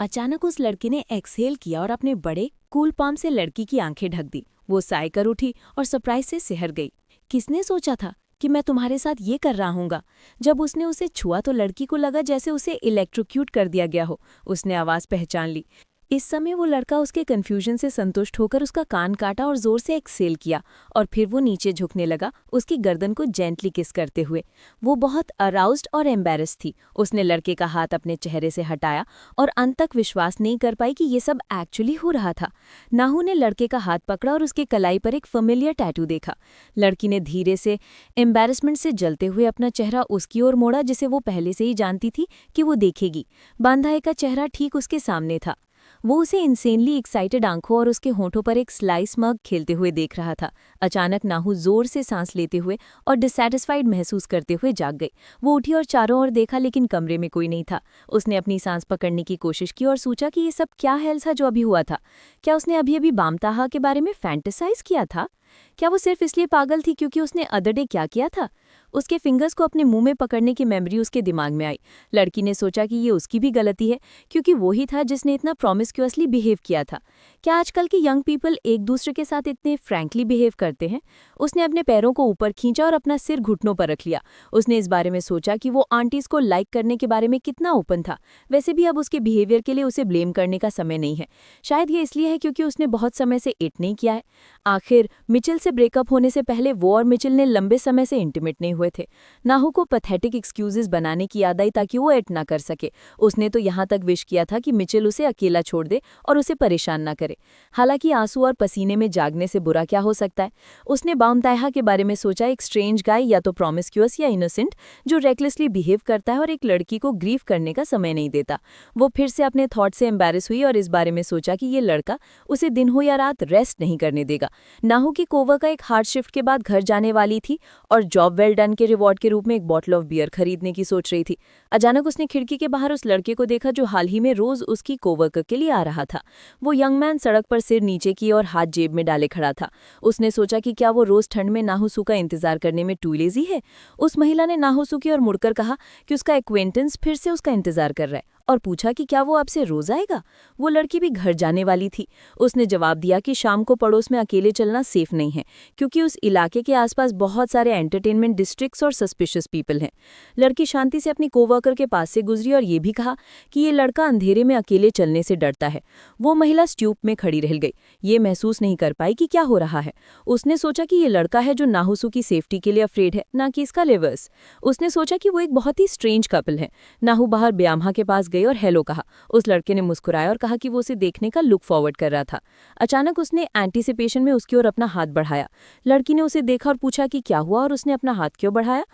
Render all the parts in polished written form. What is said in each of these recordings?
अचानक उस लड़के ने एक्सहेल किया और अपने बड़े कूल पाम से लड़की की आंखें ढक दी। वो साय कर उठी और सरप्राइज से सिहर गई। किसने सोचा था कि मैं तुम्हारे साथ ये कर रहा हूँगा? जब उसने उसे छुआ तो लड़की को लगा जैसे उसे इलेक्ट्रोक्यूट कर दिया गया हो। उसने आवाज़ पहचान ली। इस समय वो लड़का उसके कन्फ्यूजन से संतुष्ट होकर उसका कान काटा और जोर से एक्सहेल किया, और फिर वो नीचे झुकने लगा, उसकी गर्दन को जेंटली किस करते हुए। वो बहुत अराउज्ड और एम्बेरस थी। उसने लड़के का हाथ अपने चेहरे से हटाया और अंत तक विश्वास नहीं कर पाई कि ये सब एक्चुअली हो रहा था। नाहू ने लड़के का हाथ पकड़ा और उसके कलाई पर एक फेमिलियर टैटू देखा। लड़की ने धीरे से एम्बेरसमेंट से जलते हुए अपना चेहरा उसकी ओर मोड़ा, जिसे वो पहले से ही जानती थी कि वो देखेगी। बांधाए का चेहरा ठीक उसके सामने था। वो उसे इंसेनली एक्साइटेड आंखों और उसके होठों पर एक स्लाइस मग खेलते हुए देख रहा था। अचानक नाहू जोर से सांस लेते हुए और डिससैटिस्फाइड महसूस करते हुए जाग गई। वो उठी और चारों ओर देखा, लेकिन कमरे में कोई नहीं था। उसने अपनी सांस पकड़ने की कोशिश की और सोचा कि ये सब क्या हेल था जो अभी हुआ था। क्या उसने अभी अभी बामताहा के बारे में फैंटेसाइज किया था? क्या वो सिर्फ इसलिए पागल थी क्योंकि उसने अदर डे क्या किया था? उसके फिंगर्स को अपने मुंह में पकड़ने की मेमोरी उसके दिमाग में आई। लड़की ने सोचा कि ये उसकी भी गलती है, क्योंकि वो ही था जिसने इतना प्रॉमिस्क्यूअसली बिहेव किया था। क्या आजकल के यंग पीपल एक दूसरे के साथ इतने फ्रैंकली बिहेव करते हैं? उसने अपने पैरों को ऊपर खींचा और अपना सिर घुटनों पर रख लिया। उसने इस बारे में सोचा कि वो आंटीज को लाइक करने के बारे में कितना ओपन था। वैसे भी अब उसके बिहेवियर के लिए उसे ब्लेम करने का समय नहीं है। शायद ये इसलिए है क्योंकि उसने बहुत समय से इट नहीं किया है। आखिर मिचेल से ब्रेकअप होने से पहले वो और मिचेल ने लंबे समय से इंटीमेट नहीं हुए थे। नाहू को पैथेटिक एक्सक्यूजेस बनाने की याद आई ताकि वो एट ना कर सके। उसने तो यहाँ तक विश किया था कि मिचेल उसे अकेला छोड़ दे और उसे परेशान ना करे। हालांकि आंसू और पसीने में जागने से बुरा क्या हो सकता है। उसने बामताहा के बारे में सोचा, एक स्ट्रेंज गाय, या तो प्रॉमिस्क्यूअस या इनोसेंट, जो रेकलेसली बिहेव करता है और एक लड़की को ग्रीफ करने का समय नहीं देता। वो फिर से अपने थॉट से एम्बैरेस हुई और इस बारे में सोचा कि ये लड़का उसे दिन हो या रात रेस्ट नहीं करने देगा। नाहू की कोवर्कर एक हार्ड शिफ्ट के बाद घर जाने वाली थी और जॉब वेल डन के रिवॉर्ड के रूप में एक बॉटल ऑफ बियर खरीदने की सोच रही थी। अचानक उसने खिड़की के बाहर उस लड़के को देखा जो हाल ही में रोज उसकी कोवर्कर के लिए आ रहा था। वो यंग मैन सड़क पर सिर नीचे किए और हाथ जेब में डाले खड़ा था। उसने सोचा कि क्या वो रोज ठंड में नाहुसू का इंतजार करने में टू लेजी है। उस महिला ने नाहुसू की ओर मुड़कर कहा कि उसका एक्वेंटेंस फिर से उसका इंतजार कर रहा है, और पूछा कि क्या वो अब से रोज आएगा। वो लड़की भी घर जाने वाली थी। उसने जवाब दिया कि शाम को पड़ोस में अकेले चलना सेफ नहीं है, क्योंकि उस इलाके के आसपास बहुत सारे एंटरटेनमेंट डिस्ट्रिक्ट्स और सस्पिशियस पीपल हैं। लड़की शांति से अपनी कोवर्कर के पास से गुजरी और ये भी कहा कि ये लड़का अंधेरे में अकेले चलने से डरता है। वो महिला स्ट्यूप में खड़ी रह गई, ये महसूस नहीं कर पाई कि क्या हो रहा है। उसने सोचा कि ये लड़का है जो नाहुसू की सेफ्टी के लिए अफ्रेड है, ना कि इसका लिवर्स। उसने सोचा कि वो एक बहुत ही स्ट्रेंज कपल है। नाहू बाहर ब्याम्हा के पास गई और हेलो कहा। उस लड़के ने मुस्कुराया और कहा कि वो उसे देखने का लुक फॉरवर्ड कर रहा था। अचानक उसने एंटीसिपेशन में उसकी ओर अपना हाथ बढ़ाया। लड़की ने उसे देखा और पूछा कि क्या हुआ, और उसने अपना हाथ क्यों बढ़ाया।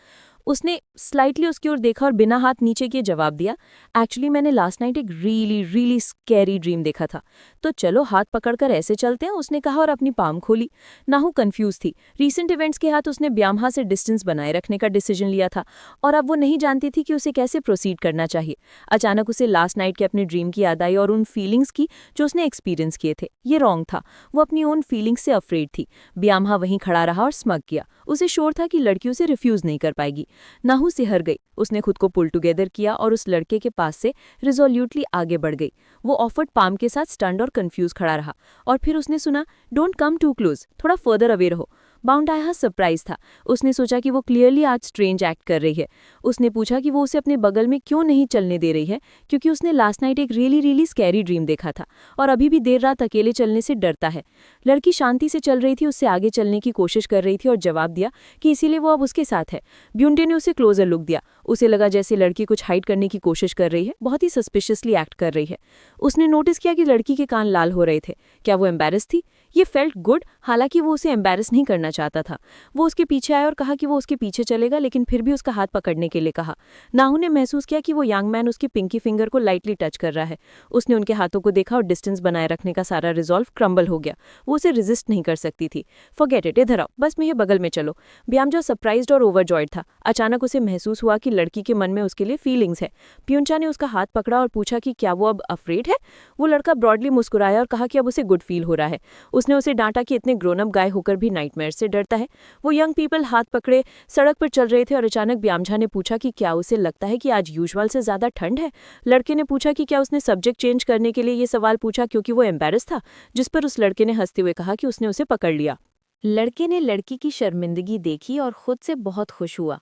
उसने स्लाइटली उसकी ओर देखा और बिना हाथ नीचे किए जवाब दिया, एक्चुअली मैंने लास्ट नाइट एक रियली स्कैरी ड्रीम देखा था। तो चलो हाथ पकड़कर ऐसे चलते हैं, उसने कहा और अपनी पाम खोली। नाहू कंफ्यूज थी। रीसेंट इवेंट्स के हाथ उसने ब्याम्हा से डिस्टेंस बनाए रखने का डिसीजन लिया था, और अब वो नहीं जानती थी कि उसे कैसे प्रोसीड करना चाहिए। अचानक उसे लास्ट नाइट के अपने ड्रीम की याद आई और उन फीलिंग्स की जो उसने एक्सपीरियंस किए थे। ये रॉन्ग था। वो अपनी ओन फीलिंग्स से अफ्रेड थी। ब्याम्हा वहीं खड़ा रहा और स्मग किया। उसे श्योर था कि लड़की उसे रिफ्यूज नहीं कर पाएगी। नाहू सिहर गई। उसने खुद को पुल टुगेदर किया और उस लड़के के पास से रिजोल्यूटली आगे बढ़ गई। वो ऑफर्ड पाम के साथ स्टंड और कंफ्यूज खड़ा रहा, और फिर उसने सुना, डोंट कम टू क्लोज, थोड़ा फर्दर अवे रहो। बाउंडाया सरप्राइज था। उसने सोचा कि वो क्लियरली आज स्ट्रेंज एक्ट कर रही है। उसने पूछा कि वो उसे अपने बगल में क्यों नहीं चलने दे रही है, क्योंकि उसने लास्ट नाइट एक रियली स्कैरी ड्रीम देखा था और अभी भी देर रात अकेले चलने से डरता है। लड़की शांति से चल रही थी, उससे आगे चलने की कोशिश कर रही थी और जवाब दिया कि इसीलिए वो अब उसके साथ है। ब्यूंटे ने उसे क्लोजर लुक दिया। उसे लगा जैसे लड़की कुछ हाइड करने की कोशिश कर रही है, बहुत ही सस्पिशियसली एक्ट कर रही है। उसने नोटिस किया कि लड़की के कान लाल हो रहे थे। क्या वो एम्बैरेस थी? ये फेल्ट गुड, हालांकि वो उसे एम्बैरेस नहीं करना चाहता था। वो उसके पीछे आया और कहा कि वो उसके पीछे चलेगा, लेकिन फिर भी उसका हाथ पकड़ने के लिए कहा। नाहू ने महसूस किया कि वो यंग मैन उसकी पिंकी फिंगर को लाइटली टच कर रहा है। उसने उनके हाथों को देखा और डिस्टेंस बनाए रखने का सारा रिजॉल्व क्रम्बल हो गया। वो उसे रेजिस्ट नहीं कर सकती थी। फॉरगेट इट, इधर आओ, बस मेरे बगल में चलो। ब्यामजो सरप्राइज्ड और ओवरजॉयड था। अचानक उसे महसूस हुआ कि लड़की के मन में उसके लिए फीलिंग्स है। प्यूंचा ने उसका हाथ पकड़ा और पूछा कि क्या वो अब अफ्रेड है। वो लड़का ब्रॉडली मुस्कुराया और कहा कि अब उसे गुड फील हो रहा है। उसने उसने उसे डांटा कि इतने ग्रोन अप गाय होकर भी नाइटमेयर से डरता है। वो यंग पीपल हाथ पकड़े सड़क पर चल रहे थे और अचानक ब्यामझा ने पूछा कि क्या उसे लगता है कि आज यूजुअल से ज़्यादा ठंड है। लड़के ने पूछा कि क्या उसने सब्जेक्ट चेंज करने के लिए ये सवाल पूछा क्योंकि वो एम्बेरस था, जिस पर उस लड़के ने हंसते हुए कहा कि उसने उसे पकड़ लिया। लड़के ने लड़की की शर्मिंदगी देखी और खुद से बहुत खुश हुआ।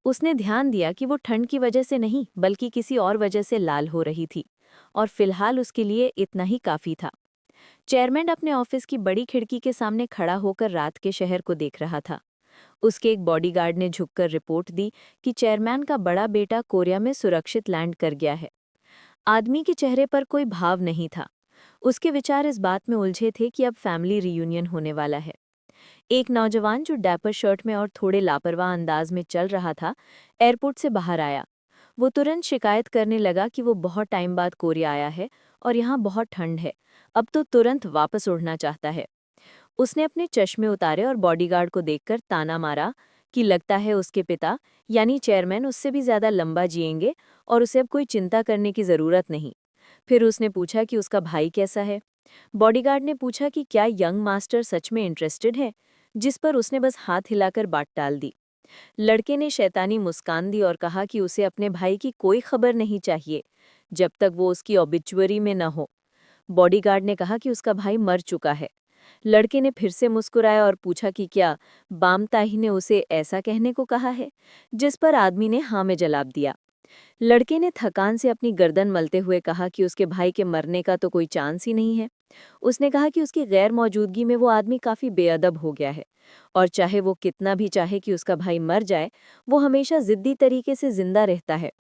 उसने ध्यान दिया कि वो ठंड की वजह से नहीं बल्कि किसी और वजह से लाल हो रही थी, और फिलहाल उसके लिए इतना ही काफी था। चेयरमैन अपने ऑफिस की बड़ी खिड़की के सामने खड़ा होकर रात के शहर को देख रहा था। उसके एक बॉडीगार्ड ने झुककर रिपोर्ट दी कि चेयरमैन का बड़ा बेटा कोरिया में सुरक्षित लैंड कर गया है। आदमी के चेहरे पर कोई भाव नहीं था। उसके विचार इस बात में उलझे थे कि अब फैमिली रियूनियन होने वाला है। एक नौजवान जो डैपर शर्ट में और थोड़े लापरवाह अंदाज में चल रहा था, एयरपोर्ट से बाहर आया। वो तुरंत शिकायत करने लगा कि वो बहुत टाइम बाद कोरिया आया है और यहाँ बहुत ठंड है, अब तो तुरंत वापस उड़ना चाहता है। उसने अपने चश्मे उतारे और बॉडीगार्ड को देखकर ताना मारा कि लगता है उसके पिता यानी चेयरमैन उससे भी ज्यादा लंबा जिएंगे और उसे अब कोई चिंता करने की जरूरत नहीं। फिर उसने पूछा कि उसका भाई कैसा है। बॉडीगार्ड ने पूछा कि क्या यंग मास्टर सच में इंटरेस्टेड है, जिस पर उसने बस हाथ हिलाकर बात टाल दी। लड़के ने शैतानी मुस्कान दी और कहा कि उसे अपने भाई की कोई खबर नहीं चाहिए जब तक वो उसकी ऑबिचुअरी में न हो। बॉडीगार्ड ने कहा कि उसका भाई मर चुका है। लड़के ने फिर से मुस्कुराया और पूछा कि क्या बामताही ने उसे ऐसा कहने को कहा है, जिस पर आदमी ने हाँ में जवाब दिया। लड़के ने थकान से अपनी गर्दन मलते हुए कहा कि उसके भाई के मरने का तो कोई चांस ही नहीं है। उसने कहा कि उसकी गैर मौजूदगी में वो आदमी काफी बेअदब हो गया है, और चाहे वो कितना भी चाहे कि उसका भाई मर जाए, वो हमेशा जिद्दी तरीके से जिंदा रहता है।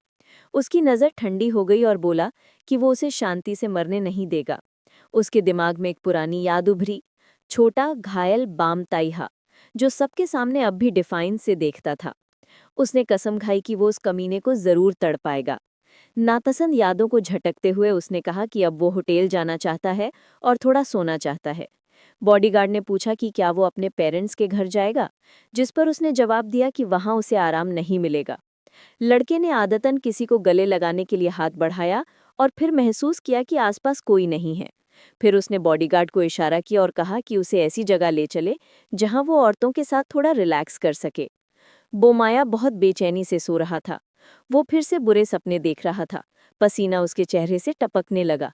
उसकी नज़र ठंडी हो गई और बोला कि वो उसे शांति से मरने नहीं देगा। उसके दिमाग में एक पुरानी याद उभरी, छोटा घायल बाम ताइहा, जो सबके सामने अब भी डिफाइंस से देखता था। उसने कसम खाई कि वो उस कमीने को जरूर तड़ पाएगा। नापसंद यादों को झटकते हुए उसने कहा कि अब वो होटल जाना चाहता है और थोड़ा सोना चाहता है। बॉडीगार्ड ने पूछा कि क्या वो अपने पेरेंट्स के घर जाएगा, जिस पर उसने जवाब दिया कि वहां उसे आराम नहीं मिलेगा। लड़के ने आदतन किसी को गले लगाने के लिए हाथ बढ़ाया और फिर महसूस किया कि आसपास कोई नहीं है। फिर उसने बॉडीगार्ड को इशारा किया और कहा कि उसे ऐसी जगह ले चले जहां वो औरतों के साथ थोड़ा रिलैक्स कर सके। बोमाया बहुत बेचैनी से सो रहा था। वो फिर से बुरे सपने देख रहा था। पसीना उसके चेहरे से टपकने लगा।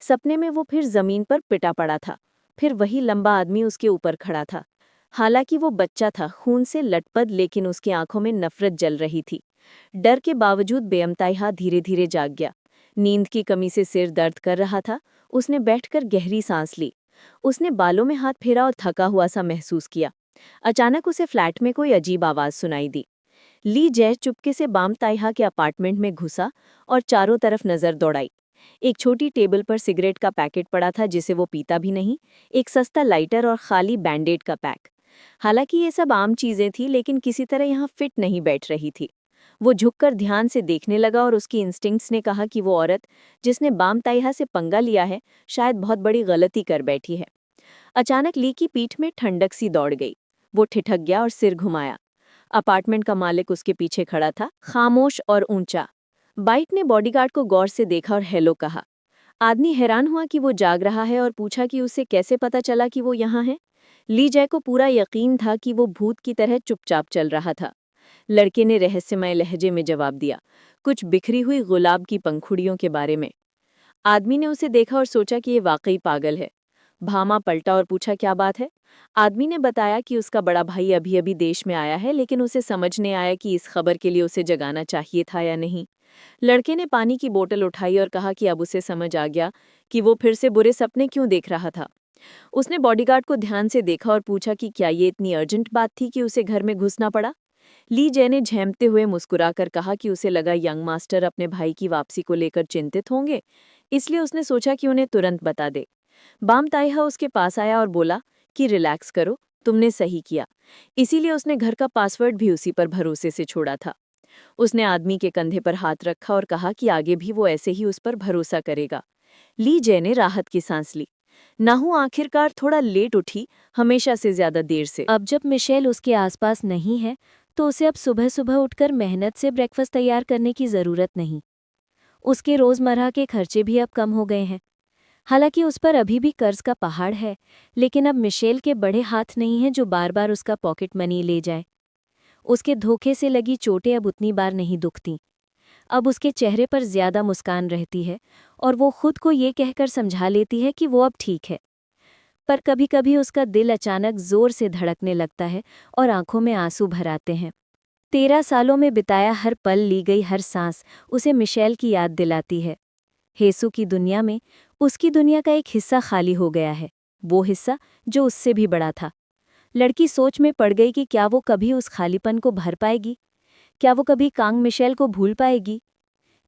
सपने में वो फिर जमीन पर पिटा पड़ा था। फिर वही लंबा आदमी उसके ऊपर खड़ा था। हालांकि वो बच्चा था, खून से लटपट, लेकिन उसकी आंखों में नफरत जल रही थी। डर के बावजूद बेअमताहा धीरे धीरे जाग गया। नींद की कमी से सिर दर्द कर रहा था। उसने बैठकर गहरी सांस ली। उसने बालों में हाथ फेरा और थका हुआ सा महसूस किया। अचानक उसे फ्लैट में कोई अजीब आवाज सुनाई दी। ली जय चुपके से बाम ताइहा के अपार्टमेंट में घुसा और चारों तरफ नजर दौड़ाई। एक छोटी टेबल पर सिगरेट का पैकेट पड़ा था जिसे वो पीता भी नहीं, एक सस्ता लाइटर और खाली बैंडेड का पैक। हालांकि ये सब आम चीजें थी, लेकिन किसी तरह यहाँ फिट नहीं बैठ रही थी। वो झुककर ध्यान से देखने लगा और उसकी इंस्टिंक्ट्स ने कहा कि वो औरत जिसने बाम ताइहा से पंगा लिया है शायद बहुत बड़ी गलती कर बैठी है। अचानक ली की पीठ में ठंडक सी दौड़ गई। वो ठिठक गया और सिर घुमाया। अपार्टमेंट का मालिक उसके पीछे खड़ा था, खामोश और ऊंचा। बाइट ने बॉडीगार्ड को गौर से देखा और हेलो कहा। आदमी हैरान हुआ कि वो जाग रहा है और पूछा कि उसे कैसे पता चला कि वो यहाँ है। ली जय को पूरा यकीन था कि वो भूत की तरह चुपचाप चल रहा था। लड़के ने रहस्यमय लहजे में जवाब दिया, कुछ बिखरी हुई गुलाब की पंखुड़ियों के बारे में। आदमी ने उसे देखा और सोचा कि ये वाकई पागल है। भामा पलटा और पूछा, क्या बात है? आदमी ने बताया कि उसका बड़ा भाई अभी अभी देश में आया है, लेकिन उसे समझ नहीं आया कि इस खबर के लिए उसे जगाना चाहिए था या नहीं। लड़के ने पानी की बोतल उठाई और कहा कि अब उसे समझ आ गया कि वो फिर से बुरे सपने क्यों देख रहा था। उसने बॉडीगार्ड को ध्यान से देखा और पूछा कि क्या ये इतनी अर्जेंट बात थी कि उसे घर में घुसना पड़ा। ली जय ने झेंपते हुए मुस्कुराकर कहा कि उसे लगा यंग मास्टर अपने भाई की वापसी को लेकर चिंतित होंगे, इसलिए उसने सोचा कि उन्हें तुरंत बता दे। बाम ताइहा उसके पास आया और बोला कि रिलैक्स करो, तुमने सही किया। इसीलिए उसने घर का पासवर्ड भी उसी पर भरोसे से छोड़ा था। उसने आदमी के कंधे पर हाथ रखा और कहा कि आगे भी वो ऐसे ही उस पर भरोसा करेगा। ली जय ने राहत की सांस ली। नाहू आखिरकार थोड़ा लेट उठी, हमेशा से ज्यादा देर से। अब जब मिशेल उसके आसपास नहीं है तो उसे अब सुबह सुबह उठकर मेहनत से ब्रेकफास्ट तैयार करने की जरूरत नहीं। उसके रोजमर्रा के खर्चे भी अब कम हो गए हैं। हालांकि उस पर अभी भी कर्ज का पहाड़ है, लेकिन अब मिशेल के बड़े हाथ नहीं हैं जो बार बार उसका पॉकेट मनी ले जाए। उसके धोखे से लगी चोटें अब उतनी बार नहीं दुखतीं। अब उसके चेहरे पर ज्यादा मुस्कान रहती है और वो खुद को ये कहकर समझा लेती है कि वो अब ठीक है। पर कभी कभी उसका दिल अचानक जोर से धड़कने लगता है और आंखों में आंसू भर आते हैं। 13 सालों में बिताया हर पल, ली गई हर सांस उसे मिशेल की याद दिलाती है। हेसू की दुनिया में उसकी दुनिया का एक हिस्सा खाली हो गया है, वो हिस्सा जो उससे भी बड़ा था। लड़की सोच में पड़ गई कि क्या वो कभी उस खालीपन को भर पाएगी, क्या वो कभी कांग मिशेल को भूल पाएगी।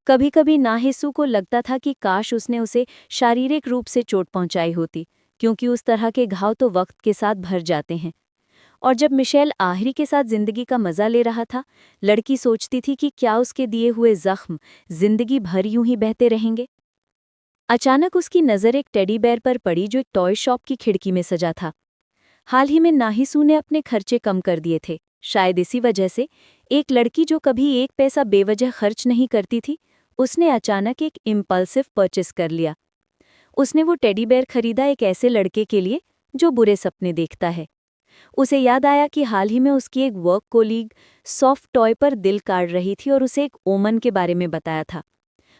कभी कभी नाहेसू को लगता था कि काश उसने उसे शारीरिक रूप से चोट पहुंचाई होती, क्योंकि उस तरह के घाव तो वक्त के साथ भर जाते हैं। और जब मिशेल आहिरी के साथ जिंदगी का मजा ले रहा था, लड़की सोचती थी कि क्या उसके दिए हुए जख्म जिंदगी भर यूं ही बहते रहेंगे। अचानक उसकी नज़र एक टेडी बेयर पर पड़ी जो एक टॉय शॉप की खिड़की में सजा था। हाल ही में नाहिसू ने अपने खर्चे कम कर दिए थे, शायद इसी वजह से एक लड़की जो कभी एक पैसा बेवजह खर्च नहीं करती थी, उसने अचानक एक इम्पल्सिव परचेस कर लिया। उसने वो टेडी बेयर खरीदा एक ऐसे लड़के के लिए जो बुरे सपने देखता है। उसे याद आया कि हाल ही में उसकी एक वर्क कोलीग सॉफ्ट टॉय पर दिल काढ़ रही थी और उसे एक ओमन के बारे में बताया था।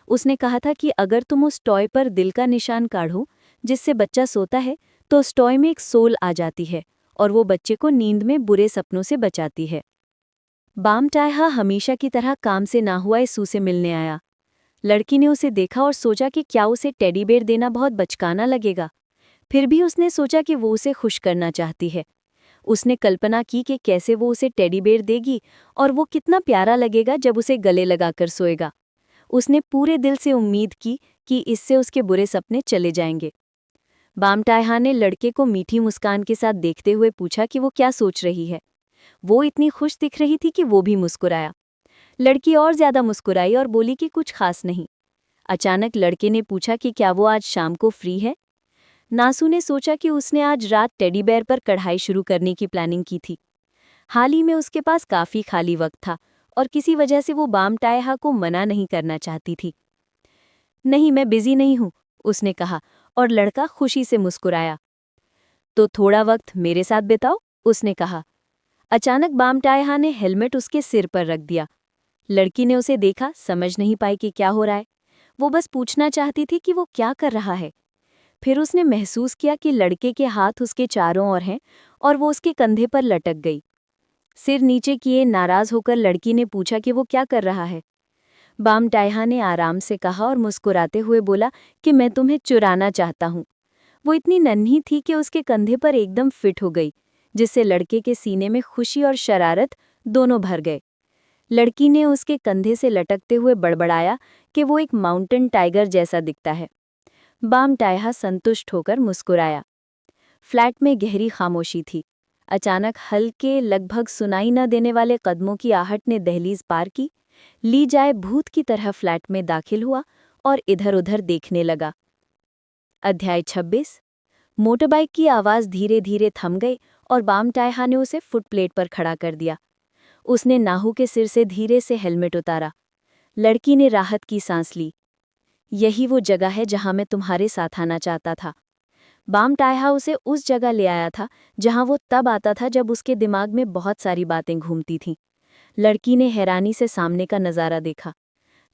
उसने कहा था कि अगर तुम उस टॉय पर दिल का निशान काढ़ो जिससे बच्चा सोता है, तो उस टॉय में एक सोल आ जाती है और वो बच्चे को नींद में बुरे सपनों से बचाती है। बाम टायहा हमेशा की तरह काम से ना हुआ सू से मिलने आया। लड़की ने उसे देखा और सोचा कि क्या उसे टेडी बेयर देना बहुत बचकाना लगेगा। फिर भी उसने सोचा कि वो उसे खुश करना चाहती है। उसने कल्पना की कि कैसे वो उसे टेडी बेयर देगी और वो कितना प्यारा लगेगा जब उसे गले लगाकर सोएगा। उसने पूरे दिल से उम्मीद की कि इससे उसके बुरे सपने चले जाएंगे। बामटायहा ने लड़के को मीठी मुस्कान के साथ देखते हुए पूछा कि वो क्या सोच रही है। वो इतनी खुश दिख रही थी कि वो भी मुस्कुराया। लड़की और ज्यादा मुस्कुराई और बोली कि कुछ खास नहीं। अचानक लड़के ने पूछा कि क्या वो आज शाम को फ्री है। नासू ने सोचा कि उसने आज रात टेडी बेयर पर कढ़ाई शुरू करने की प्लानिंग की थी। हाल ही में उसके पास काफी खाली वक्त था और किसी वजह से वो बामटायहा को मना नहीं करना चाहती थी। नहीं, मैं बिजी नहीं हूँ, उसने कहा और लड़का खुशी से मुस्कुराया। तो थोड़ा वक्त मेरे साथ बिताओ, उसने कहा। अचानक बामटायहा ने हेलमेट उसके सिर पर रख दिया। लड़की ने उसे देखा, समझ नहीं पाई कि क्या हो रहा है। वो बस पूछना चाहती थी कि वो क्या कर रहा है। फिर उसने महसूस किया कि लड़के के हाथ उसके चारों ओर हैं और वो उसके कंधे पर लटक गई। सिर नीचे किए नाराज होकर लड़की ने पूछा कि वो क्या कर रहा है। बामटायहा ने आराम से कहा और मुस्कुराते हुए बोला कि मैं तुम्हें चुराना चाहता हूँ। वो इतनी नन्ही थी कि उसके कंधे पर एकदम फिट हो गई, जिससे लड़के के सीने में खुशी और शरारत दोनों भर गए। लड़की ने उसके कंधे से लटकते हुए बड़बड़ाया कि वो एक माउंटेन टाइगर जैसा दिखता है। बामटायहा संतुष्ट होकर मुस्कुराया। फ्लैट में गहरी खामोशी थी। अचानक हल्के, लगभग सुनाई न देने वाले कदमों की आहट ने दहलीज पार की। ली जाए भूत की तरह फ्लैट में दाखिल हुआ और इधर-उधर देखने लगा। अध्याय 26। मोटरबाइक की आवाज़ धीरे धीरे थम गई और बामटायहा ने उसे फुटप्लेट पर खड़ा कर दिया। उसने नाहू के सिर से धीरे से हेलमेट उतारा। लड़की ने राहत की सांस ली। यही वो जगह है जहां मैं तुम्हारे साथ आना चाहता था। बामटायहा उसे उस जगह ले आया था जहां वो तब आता था जब उसके दिमाग में बहुत सारी बातें घूमती थीं। लड़की ने हैरानी से सामने का नज़ारा देखा।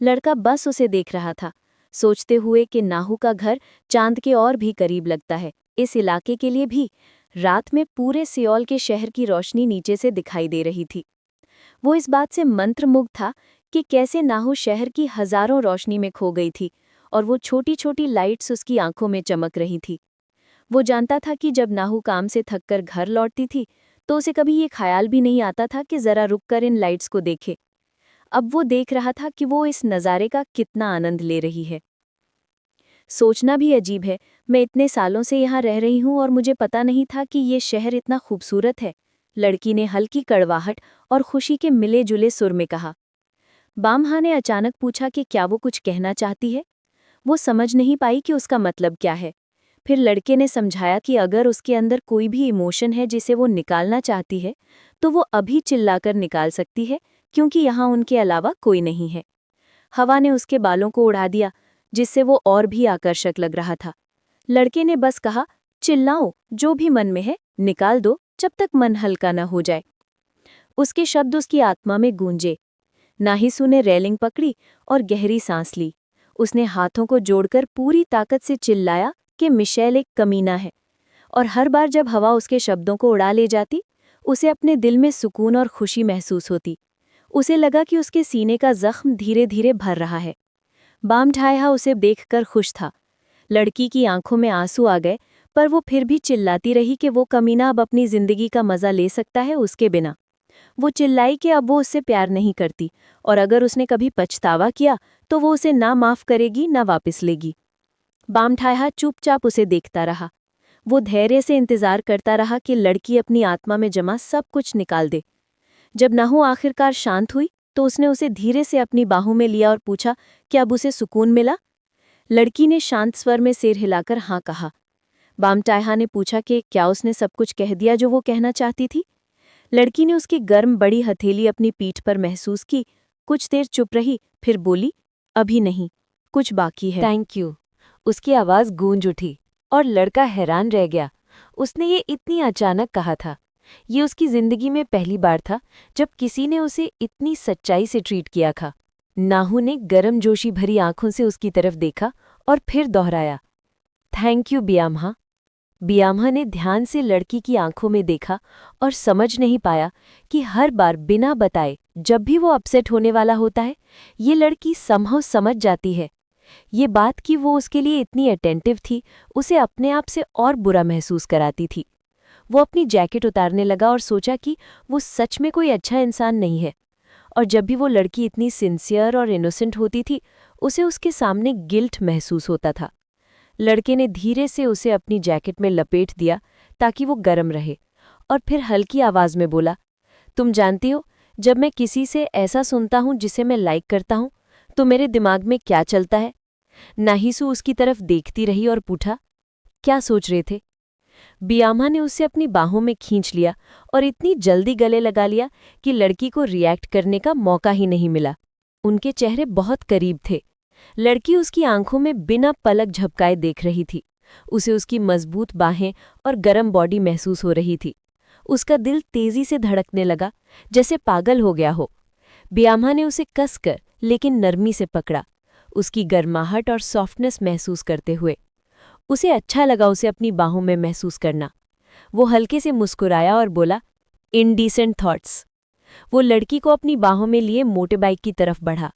लड़का बस उसे देख रहा था, सोचते हुए कि नाहू का घर चांद के और भी करीब लगता है, इस इलाके के लिए भी। रात में पूरे सियोल के शहर की रोशनी नीचे से दिखाई दे रही थी। वो इस बात से मंत्रमुग्ध था कि कैसे नाहू शहर की हजारों रोशनी में खो गई थी और वो छोटी छोटी लाइट्स उसकी आंखों में चमक रही थी। वो जानता था कि जब नाहू काम से थककर घर लौटती थी तो उसे कभी ये ख्याल भी नहीं आता था कि जरा रुककर इन लाइट्स को देखे। अब वो देख रहा था कि वो इस नज़ारे का कितना आनंद ले रही है। सोचना भी अजीब है, मैं इतने सालों से यहाँ रह रही हूँ और मुझे पता नहीं था कि ये शहर इतना खूबसूरत है, लड़की ने हल्की कड़वाहट और खुशी के मिले जुले सुर में कहा। बामहा ने अचानक पूछा कि क्या वो कुछ कहना चाहती है। वो समझ नहीं पाई कि उसका मतलब क्या है। फिर लड़के ने समझाया कि अगर उसके अंदर कोई भी इमोशन है जिसे वो निकालना चाहती है, तो वो अभी चिल्लाकर निकाल सकती है, क्योंकि यहाँ उनके अलावा कोई नहीं है। हवा ने उसके बालों को उड़ा दिया, जिससे वो और भी आकर्षक लग रहा था। लड़के ने बस कहा, चिल्लाओ, जो भी मन में है निकाल दो, जब तक मन हल्का न हो जाए। उसके शब्द उसकी आत्मा में गूंजे। नाहिसू ने रेलिंग पकड़ी और गहरी सांस ली। उसने हाथों को जोड़कर पूरी ताकत से चिल्लाया कि मिशेल एक कमीना है। और हर बार जब हवा उसके शब्दों को उड़ा ले जाती, उसे अपने दिल में सुकून और खुशी महसूस होती। उसे लगा कि उसके सीने का जख्म धीरे धीरे भर रहा है। बाम ठाया उसे देखकर खुश था। लड़की की आंखों में आंसू आ गए, पर वो फिर भी चिल्लाती रही कि वो कमीना अब अपनी जिंदगी का मजा ले सकता है उसके बिना। वो चिल्लाई कि अब वो उससे प्यार नहीं करती, और अगर उसने कभी पछतावा किया तो वो उसे ना माफ करेगी ना वापस लेगी। बाम ठाया चुपचाप उसे देखता रहा। वो धैर्य से इंतजार करता रहा कि लड़की अपनी आत्मा में जमा सब कुछ निकाल दे। जब नाहू आखिरकार शांत हुई तो उसने उसे धीरे से अपनी बाहों में लिया और पूछा कि अब उसे सुकून मिला। लड़की ने शांत स्वर में सिर हिलाकर हाँ कहा। बामटाहा ने पूछा कि क्या उसने सब कुछ कह दिया जो वो कहना चाहती थी। लड़की ने उसकी गर्म बड़ी हथेली अपनी पीठ पर महसूस की, कुछ देर चुप रही, फिर बोली, अभी नहीं, कुछ बाकी है। Thank you. उसकी आवाज़ गूंज उठी और लड़का हैरान रह गया। उसने ये इतनी अचानक कहा था। ये उसकी जिंदगी में पहली बार था जब किसी ने उसे इतनी सच्चाई से ट्रीट किया था। नाहू ने गर्मजोशी भरी आंखों से उसकी तरफ देखा और फिर दोहराया, थैंक यू बियाम्हा। बियाम्हा ने ध्यान से लड़की की आंखों में देखा और समझ नहीं पाया कि हर बार बिना बताए जब भी वो अपसेट होने वाला होता है, ये लड़की समहाउ समझ जाती है। ये बात कि वो उसके लिए इतनी अटेंटिव थी, उसे अपने आप से और बुरा महसूस कराती थी। वो अपनी जैकेट उतारने लगा और सोचा कि वो सच में कोई अच्छा इंसान नहीं है। और जब भी वो लड़की इतनी सिंसियर और इनोसेंट होती थी, उसे उसके सामने गिल्ट महसूस होता था। लड़के ने धीरे से उसे अपनी जैकेट में लपेट दिया ताकि वो गर्म रहे, और फिर हल्की आवाज में बोला, तुम जानती हो, जब मैं किसी से ऐसा सुनता हूं जिसे मैं लाइक करता हूं, तो मेरे दिमाग में क्या चलता है। नाहिसू उसकी तरफ देखती रही और पूछा, क्या सोच रहे थे। बियामा ने उसे अपनी बाहों में खींच लिया और इतनी जल्दी गले लगा लिया कि लड़की को रिएक्ट करने का मौका ही नहीं मिला। उनके चेहरे बहुत करीब थे। लड़की उसकी आंखों में बिना पलक झपकाए देख रही थी। उसे उसकी मजबूत बाहें और गर्म बॉडी महसूस हो रही थी। उसका दिल तेजी से धड़कने लगा, जैसे पागल हो गया हो। बियामा ने उसे कसकर लेकिन नरमी से पकड़ा, उसकी गर्माहट और सॉफ्टनेस महसूस करते हुए। उसे अच्छा लगा उसे अपनी बाहों में महसूस करना। वो हल्के से मुस्कुराया और बोला, इनडिसेंट थॉट्स। वो लड़की को अपनी बाहों में लिए मोटे बाइक की तरफ बढ़ा।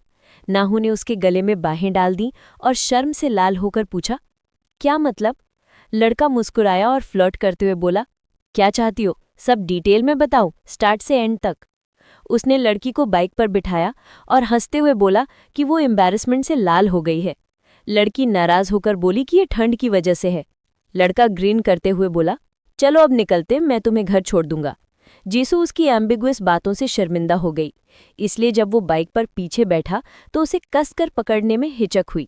नाहू ने उसके गले में बाहें डाल दी और शर्म से लाल होकर पूछा, क्या मतलब। लड़का मुस्कुराया और फ्लर्ट करते हुए बोला, क्या चाहती हो, सब डिटेल में बताऊं, स्टार्ट से एंड तक। उसने लड़की को बाइक पर बिठाया और हंसते हुए बोला कि वो एम्बैरेसमेंट से लाल हो गई है। लड़की नाराज होकर बोली कि ये ठंड की वजह से है। लड़का ग्रीन करते हुए बोला, चलो अब निकलते, मैं तुम्हें घर छोड़ दूंगा। जीसू उसकी एम्बिगुअस बातों से शर्मिंदा हो गई, इसलिए जब वो बाइक पर पीछे बैठा तो उसे कसकर पकड़ने में हिचक हुई।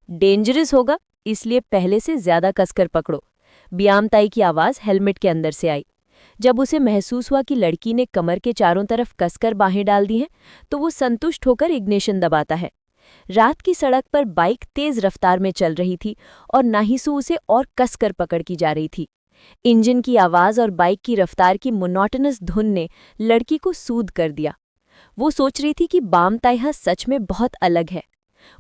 डेंजरस होगा, इसलिए पहले से ज्यादा कसकर पकड़ो। बियामताई की आवाज हेलमेट के अंदर से आई। जब उसे महसूस हुआ कि लड़की ने कमर के चारों तरफ कसकर बाहें डाल दी हैं, तो वो संतुष्ट होकर इग्निशन दबाता है। रात की सड़क पर बाइक तेज रफ्तार में चल रही थी और नाहिसू उसे और कसकर पकड़ की जा रही थी। इंजन की आवाज और बाइक की रफ्तार की मोनोटोनस धुन ने लड़की को सूद कर दिया। वो सोच रही थी कि बामताइहा सच में बहुत अलग है।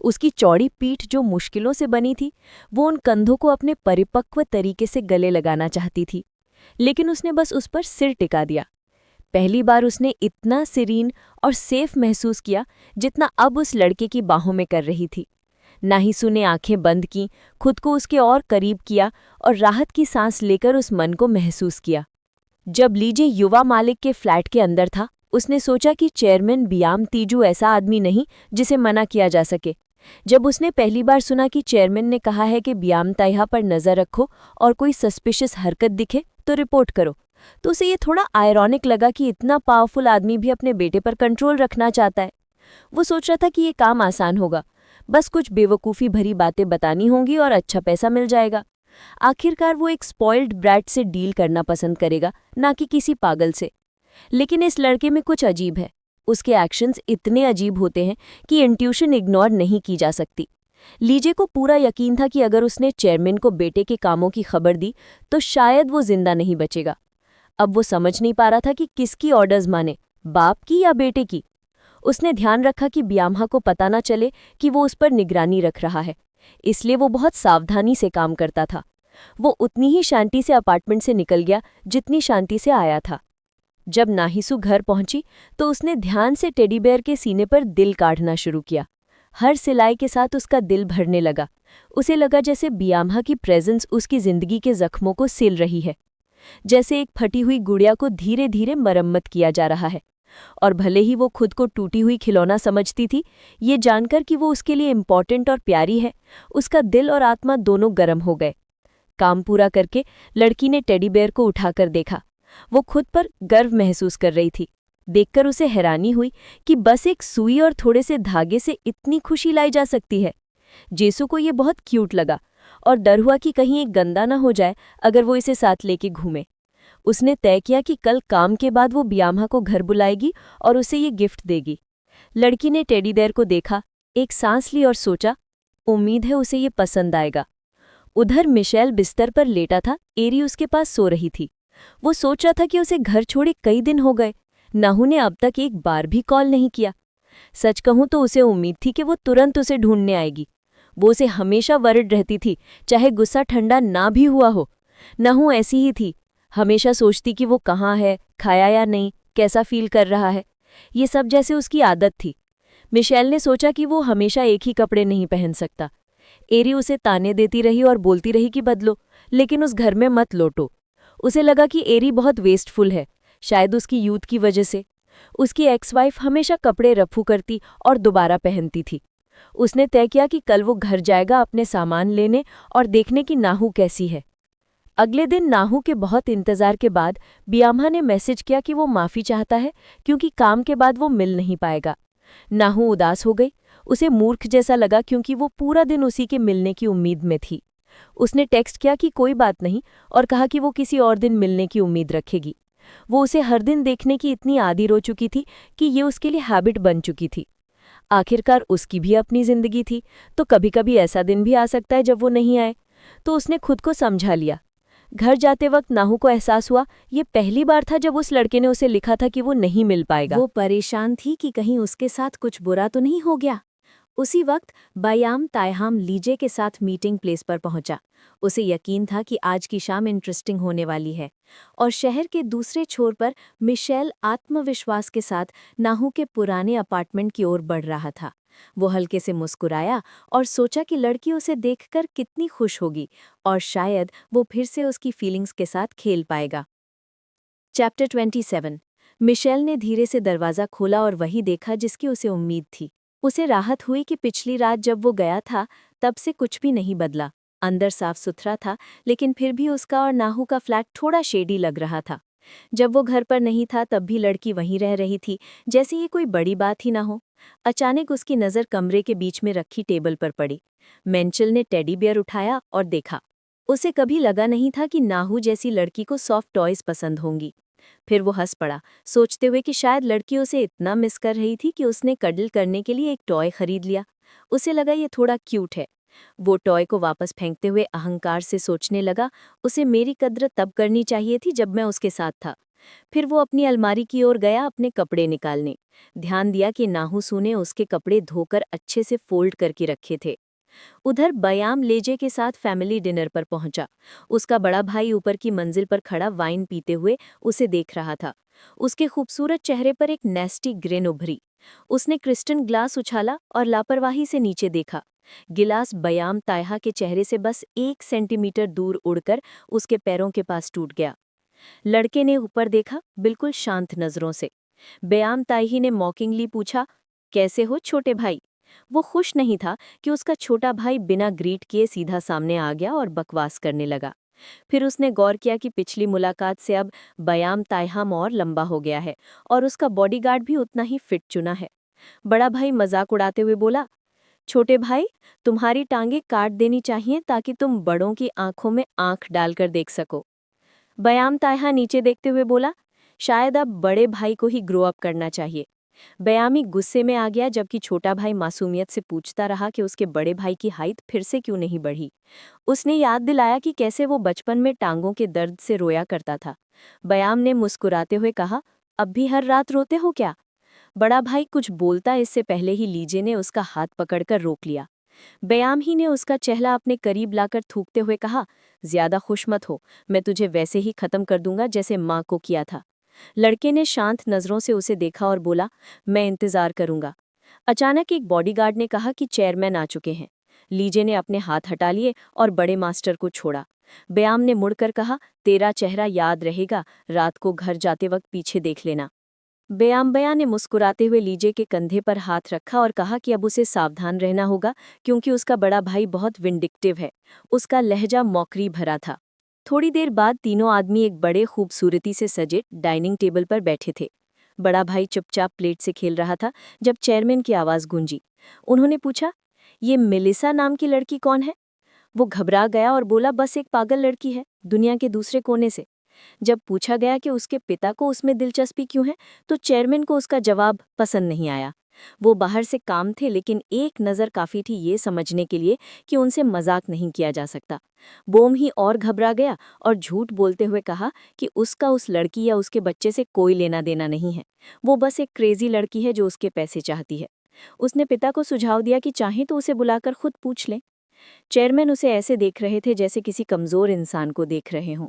उसकी चौड़ी पीठ जो मुश्किलों से बनी थी, वो उन कंधों को अपने परिपक्व तरीके से गले लगाना चाहती थी, लेकिन उसने बस उस पर सिर टिका दिया। पहली बार उसने इतना सीरीन और सेफ महसूस किया जितना अब उस लड़के की बाहों में कर रही थी। नाहिसू ने आंखें बंद की, खुद को उसके और करीब किया और राहत की सांस लेकर उस मन को महसूस किया। जब लीजे युवा मालिक के फ्लैट के अंदर था, उसने सोचा कि चेयरमैन बियाम तीजू ऐसा आदमी नहीं जिसे मना किया जा सके। जब उसने पहली बार सुना कि चेयरमैन ने कहा है कि बियाम ताइहा पर नजर रखो और कोई सस्पिशियस हरकत दिखे तो रिपोर्ट करो, तो उसे ये थोड़ा आयरॉनिक लगा कि इतना पावरफुल आदमी भी अपने बेटे पर कंट्रोल रखना चाहता है। वो सोच रहा था कि ये काम आसान होगा, बस कुछ बेवकूफ़ी भरी बातें बतानी होंगी और अच्छा पैसा मिल जाएगा। आखिरकार वो एक स्पॉइल्ड ब्रैट से डील करना पसंद करेगा, ना कि किसी पागल से। लेकिन इस लड़के में कुछ अजीब है। उसके एक्शंस इतने अजीब होते हैं कि इंट्यूशन इग्नोर नहीं की जा सकती। लीजे को पूरा यकीन था कि अगर उसने चेयरमैन को बेटे के कामों की खबर दी तो शायद वो जिंदा नहीं बचेगा। अब वो समझ नहीं पा रहा था कि किसकी ऑर्डर्स माने, बाप की या बेटे की। उसने ध्यान रखा कि ब्याम्हा को पता ना चले कि वो उस पर निगरानी रख रहा है, इसलिए वो बहुत सावधानी से काम करता था। वो उतनी ही शांति से अपार्टमेंट से निकल गया जितनी शांति से आया था। जब नाहिसू घर पहुंची तो उसने ध्यान से टेडी बेयर के सीने पर दिल काढ़ना शुरू किया। हर सिलाई के साथ उसका दिल भरने लगा। उसे लगा जैसे ब्याम्हा की प्रेजेंस उसकी जिंदगी के जख्मों को सिल रही है, जैसे एक फटी हुई गुड़िया को धीरे धीरे मरम्मत किया जा रहा है। और भले ही वो खुद को टूटी हुई खिलौना समझती थी, ये जानकर कि वो उसके लिए इम्पॉर्टेंट और प्यारी है, उसका दिल और आत्मा दोनों गर्म हो गए। काम पूरा करके लड़की ने टेडी बेयर को उठाकर देखा। वो खुद पर गर्व महसूस कर रही थी। देखकर उसे हैरानी हुई कि बस एक सुई और थोड़े से धागे से इतनी खुशी लाई जा सकती है। जेसू को ये बहुत क्यूट लगा और डर हुआ कि कहीं एक गंदा ना हो जाए अगर वो इसे साथ लेके घूमे। उसने तय किया कि कल काम के बाद वो ब्याम्हा को घर बुलाएगी और उसे ये गिफ्ट देगी। लड़की ने टेडी बेयर को देखा, एक सांस ली और सोचा, उम्मीद है उसे ये पसंद आएगा। उधर मिशेल बिस्तर पर लेटा था, एरी उसके पास सो रही थी। वो सोच रहा था कि उसे घर छोड़े कई दिन हो गए। नाहू ने अब तक एक बार भी कॉल नहीं किया। सच कहूं तो उसे उम्मीद थी कि वो तुरंत उसे ढूंढने आएगी। वो उसे हमेशा वरिड रहती थी, चाहे गुस्सा ठंडा ना भी हुआ हो। नाहू ऐसी ही थी, हमेशा सोचती कि वो कहाँ है, खाया या नहीं, कैसा फील कर रहा है। ये सब जैसे उसकी आदत थी। मिशेल ने सोचा कि वो हमेशा एक ही कपड़े नहीं पहन सकता। एरी उसे ताने देती रही और बोलती रही कि बदलो, लेकिन उस घर में मत लौटो। उसे लगा कि एरी बहुत वेस्टफुल है, शायद उसकी यूथ की वजह से। उसकी एक्स वाइफ हमेशा कपड़े रफू करती और दोबारा पहनती थी। उसने तय किया कि कल वो घर जाएगा अपने सामान लेने और देखने की नाहू कैसी है। अगले दिन नाहू के बहुत इंतजार के बाद ब्याम्हा ने मैसेज किया कि वो माफ़ी चाहता है क्योंकि काम के बाद वो मिल नहीं पाएगा। नाहू उदास हो गई। उसे मूर्ख जैसा लगा क्योंकि वो पूरा दिन उसी के मिलने की उम्मीद में थी। उसने टेक्स्ट किया कि कोई बात नहीं और कहा कि वो किसी और दिन मिलने की उम्मीद रखेगी। वो उसे हर दिन देखने की इतनी आदी हो चुकी थी कि ये उसके लिए हैबिट बन चुकी थी। आखिरकार उसकी भी अपनी जिंदगी थी, तो कभी कभी ऐसा दिन भी आ सकता है जब वो नहीं आए। तो उसने खुद को समझा लिया। घर जाते वक्त नाहू को एहसास हुआ ये पहली बार था जब उस लड़के ने उसे लिखा था कि वो नहीं मिल पाएगा। वो परेशान थी कि कहीं उसके साथ कुछ बुरा तो नहीं हो गया। उसी वक्त बायाम तायहाम लीजे के साथ मीटिंग प्लेस पर पहुंचा। उसे यकीन था कि आज की शाम इंटरेस्टिंग होने वाली है। और शहर के दूसरे छोर पर मिशेल आत्मविश्वास के साथ नाहू के पुराने अपार्टमेंट की ओर बढ़ रहा था। वो हल्के से मुस्कुराया और सोचा कि लड़की उसे देखकर कितनी खुश होगी और शायद वो फिर से उसकी फीलिंग्स के साथ खेल पाएगा। चैप्टर 27। मिशेल ने धीरे से दरवाज़ा खोला और वही देखा जिसकी उसे उम्मीद थी। उसे राहत हुई कि पिछली रात जब वो गया था तब से कुछ भी नहीं बदला। अंदर साफ सुथरा था, लेकिन फिर भी उसका और नाहू का फ्लैट थोड़ा शेडी लग रहा था। जब वो घर पर नहीं था तब भी लड़की वहीं रह रही थी, जैसे ये कोई बड़ी बात ही ना हो। अचानक उसकी नज़र कमरे के बीच में रखी टेबल पर पड़ी। मेंचल ने टेडी बियर उठाया और देखा। उसे कभी लगा नहीं था कि नाहू जैसी लड़की को सॉफ्ट टॉयज पसंद होंगी। फिर वो हंस पड़ा, सोचते हुए कि शायद लड़की उसे इतना मिस कर रही थी कि उसने कडल करने के लिए एक टॉय खरीद लिया। उसे लगा ये थोड़ा क्यूट है। वो टॉय को वापस फेंकते हुए अहंकार से सोचने लगा, उसे मेरी कद्र तब करनी चाहिए थी जब मैं उसके साथ था। फिर वो अपनी अलमारी की ओर गया अपने कपड़े निकालने। ध्यान दिया कि नाहूसू ने उसके कपड़े धोकर अच्छे से फोल्ड करके रखे थे। उधर बयाम लेजे के साथ फैमिली डिनर पर पहुंचा। उसका बड़ा भाई ऊपर की मंजिल पर खड़ा वाइन पीते हुए उसे देख रहा था। उसके खूबसूरत चेहरे पर एक नेस्टी ग्रिन उभरी। उसने क्रिस्टन ग्लास उछाला और लापरवाही से नीचे देखा। गिलास बयाम तायहा के चेहरे से बस 1 सेंटीमीटर दूर उड़कर उसके पैरों के पास टूट गया। लड़के ने ऊपर देखा, बिल्कुल शांत नजरों से। बयाम तायही ने मॉकिंगली पूछा, कैसे हो छोटे भाई? वो खुश नहीं था कि उसका छोटा भाई बिना ग्रीट किए सीधा सामने आ गया और बकवास करने लगा। फिर उसने गौर किया कि पिछली मुलाकात से अब बयाम तायहाम और लंबा हो गया है और उसका बॉडीगार्ड भी उतना ही फिट चुना है। बड़ा भाई मजाक उड़ाते हुए बोला, छोटे भाई, तुम्हारी टांगें काट देनी चाहिए ताकि तुम बड़ों की आंखों में आंख डालकर देख सको। बयाम तायहा नीचे देखते हुए बोला, शायद अब बड़े भाई को ही ग्रो अप करना चाहिए। बयामी गुस्से में आ गया, जबकि छोटा भाई मासूमियत से पूछता रहा कि उसके बड़े भाई की हाइट फिर से क्यों नहीं बढ़ी। उसने याद दिलाया कि कैसे वो बचपन में टांगों के दर्द से रोया करता था। बयाम ने मुस्कुराते हुए कहा, अब भी हर रात रोते हो क्या? बड़ा भाई कुछ बोलता इससे पहले ही लीजे ने उसका हाथ पकड़कर रोक लिया। बयाम ही ने उसका चेहरा अपने करीब लाकर थूकते हुए कहा, ज्यादा खुश मत हो, मैं तुझे वैसे ही खत्म कर दूंगा जैसे माँ को किया था। लड़के ने शांत नजरों से उसे देखा और बोला, मैं इंतजार करूंगा। अचानक एक बॉडीगार्ड ने कहा कि चेयरमैन आ चुके हैं। लीजे ने अपने हाथ हटा लिए और बड़े मास्टर को छोड़ा। बयाम ने मुड़कर कहा, तेरा चेहरा याद रहेगा, रात को घर जाते वक्त पीछे देख लेना। बया ने मुस्कुराते हुए लीजे के कंधे पर हाथ रखा और कहा कि अब उसे सावधान रहना होगा, क्योंकि उसका बड़ा भाई बहुत विंडिक्टिव है। उसका लहजा मौकरी भरा था। थोड़ी देर बाद तीनों आदमी एक बड़े खूबसूरती से सजे डाइनिंग टेबल पर बैठे थे। बड़ा भाई चुपचाप प्लेट से खेल रहा था जब चेयरमैन की आवाज़ गूंजी। उन्होंने पूछा, ये मेलिसा नाम की लड़की कौन है? वो घबरा गया और बोला, बस एक पागल लड़की है, दुनिया के दूसरे कोने से। जब पूछा गया कि उसके पिता को उसमें दिलचस्पी क्यों है, तो चेयरमैन को उसका जवाब पसंद नहीं आया। वो बाहर से काम थे, लेकिन एक नज़र काफ़ी थी ये समझने के लिए कि उनसे मजाक नहीं किया जा सकता। बोम ही और घबरा गया और झूठ बोलते हुए कहा कि उसका उस लड़की या उसके बच्चे से कोई लेना देना नहीं है। वो बस एक क्रेजी लड़की है जो उसके पैसे चाहती है। उसने पिता को सुझाव दिया कि चाहे तो उसे बुलाकर खुद पूछ लें। चेयरमैन उसे ऐसे देख रहे थे जैसे किसी कमजोर इंसान को देख रहे हों,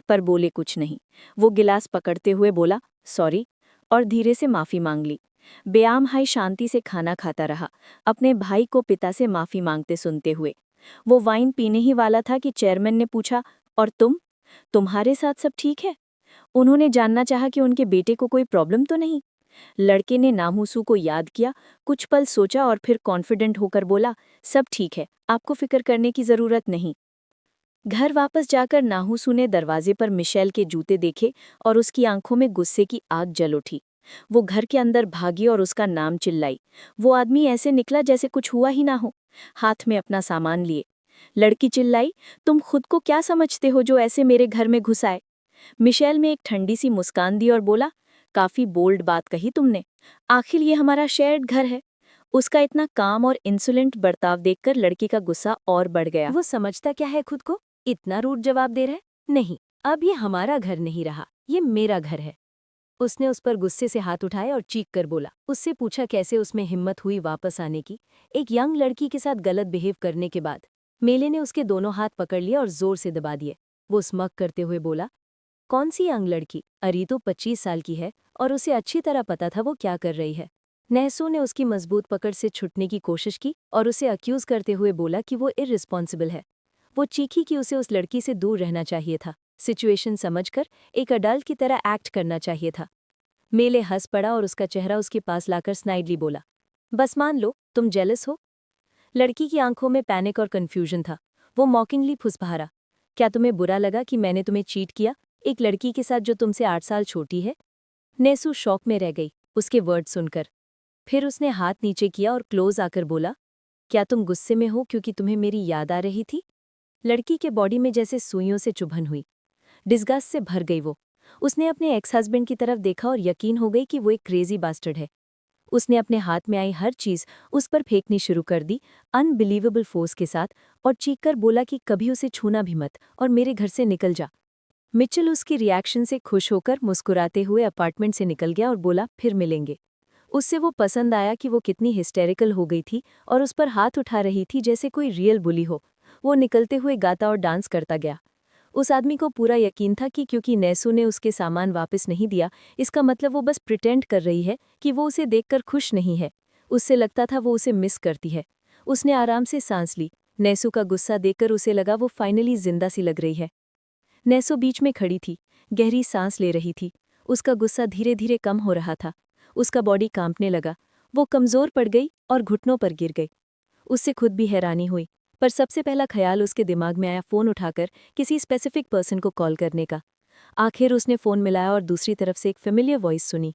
पर बोले कुछ नहीं। वो गिलास पकड़ते हुए बोला, सॉरी, और धीरे से माफी मांग ली। बयाम भाई शांति से खाना खाता रहा, अपने भाई को पिता से माफी मांगते सुनते हुए। वो वाइन पीने ही वाला था कि चेयरमैन ने पूछा, और तुम्हारे साथ सब ठीक है? उन्होंने जानना चाहा कि उनके बेटे को कोई प्रॉब्लम तो नहीं। लड़के ने नामूसू को याद किया, कुछ पल सोचा और फिर कॉन्फिडेंट होकर बोला, सब ठीक है, आपको फिक्र करने की जरूरत नहीं। घर वापस जाकर नाहूसू ने दरवाजे पर मिशेल के जूते देखे और उसकी आंखों में गुस्से की आग जल उठी। वो घर के अंदर भागी और उसका नाम चिल्लाई। वो आदमी ऐसे निकला जैसे कुछ हुआ ही ना हो, हाथ में अपना सामान लिए। लड़की चिल्लाई, तुम खुद को क्या समझते हो जो ऐसे मेरे घर में घुस आए? मिशेल में एक ठंडी सी मुस्कान दी और बोला, काफी बोल्ड बात कही तुमने, आखिर ये हमारा शेयर्ड घर है। उसका इतना काम और इंसोलेंट बर्ताव देखकर लड़की का गुस्सा और बढ़ गया। वो समझता क्या है खुद को? इतना रूड जवाब दे रहा है? नहीं, अब ये हमारा घर नहीं रहा, ये मेरा घर है। उसने उस पर गुस्से से हाथ उठाए और चीख कर बोला। उससे पूछा कैसे उसमें हिम्मत हुई वापस आने की, एक यंग लड़की के साथ गलत बिहेव करने के बाद। मेले ने उसके दोनों हाथ पकड़ लिए और जोर से दबा दिए। वो स्मग करते हुए बोला, कौन सी यंग लड़की? अरी तो 25 साल की है और उसे अच्छी तरह पता था वो क्या कर रही है। नहसू ने उसकी मजबूत पकड़ से छुटने की कोशिश की और उसे अक्यूज करते हुए बोला कि वो इररिस्पॉन्सिबल है। वो चीखी कि उसे उस लड़की से दूर रहना चाहिए था, सिचुएशन समझकर एक अडल्ट की तरह एक्ट करना चाहिए था। मेले हंस पड़ा और उसका चेहरा उसके पास लाकर स्नाइडली बोला, बस मान लो तुम जेलस हो। लड़की की आंखों में पैनिक और कंफ्यूजन था। वो मॉकिंगली फुसफारा, क्या तुम्हें बुरा लगा कि मैंने तुम्हें चीट किया, एक लड़की के साथ जो तुमसे 8 साल छोटी है? नेसू शॉक में रह गई उसके वर्ड सुनकर। फिर उसने हाथ नीचे किया और क्लोज आकर बोला, क्या तुम गुस्से में हो क्योंकि तुम्हें मेरी याद आ रही थी? लड़की के बॉडी में जैसे सुइयों से चुभन हुई। डिस्गस्ट से भर गई वो। उसने अपने एक्स हस्बैंड की तरफ देखा और यकीन हो गई कि वो एक क्रेजी बास्टर्ड है। उसने अपने हाथ में आई हर चीज उस पर फेंकनी शुरू कर दी, अनबिलीवेबल फोर्स के साथ, और चीखकर बोला कि कभी उसे छूना भी मत और मेरे घर से निकल जा। मिचेल उसकी रिएक्शन से खुश होकर मुस्कुराते हुए अपार्टमेंट से निकल गया और बोला, फिर मिलेंगे। उससे वो पसंद आया कि वो कितनी हिस्टेरिकल हो गई थी और उस पर हाथ उठा रही थी जैसे कोई रियल बुली हो। वो निकलते हुए गाता और डांस करता गया। उस आदमी को पूरा यकीन था कि क्योंकि नैसू ने उसके सामान वापस नहीं दिया, इसका मतलब वो बस प्रिटेंड कर रही है कि वो उसे देखकर खुश नहीं है। उससे लगता था वो उसे मिस करती है। उसने आराम से सांस ली। नैसू का गुस्सा देखकर उसे लगा वो फाइनली जिंदा सी लग रही है। नैसू बीच में खड़ी थी, गहरी सांस ले रही थी। उसका गुस्सा धीरे धीरे कम हो रहा था। उसका बॉडी कांपने लगा। वो कमजोर पड़ गई और घुटनों पर गिर गई। उससे खुद भी हैरानी हुई, पर सबसे पहला ख्याल उसके दिमाग में आया फ़ोन उठाकर किसी स्पेसिफिक पर्सन को कॉल करने का। आखिर उसने फ़ोन मिलाया और दूसरी तरफ से एक फेमिलियर वॉइस सुनी।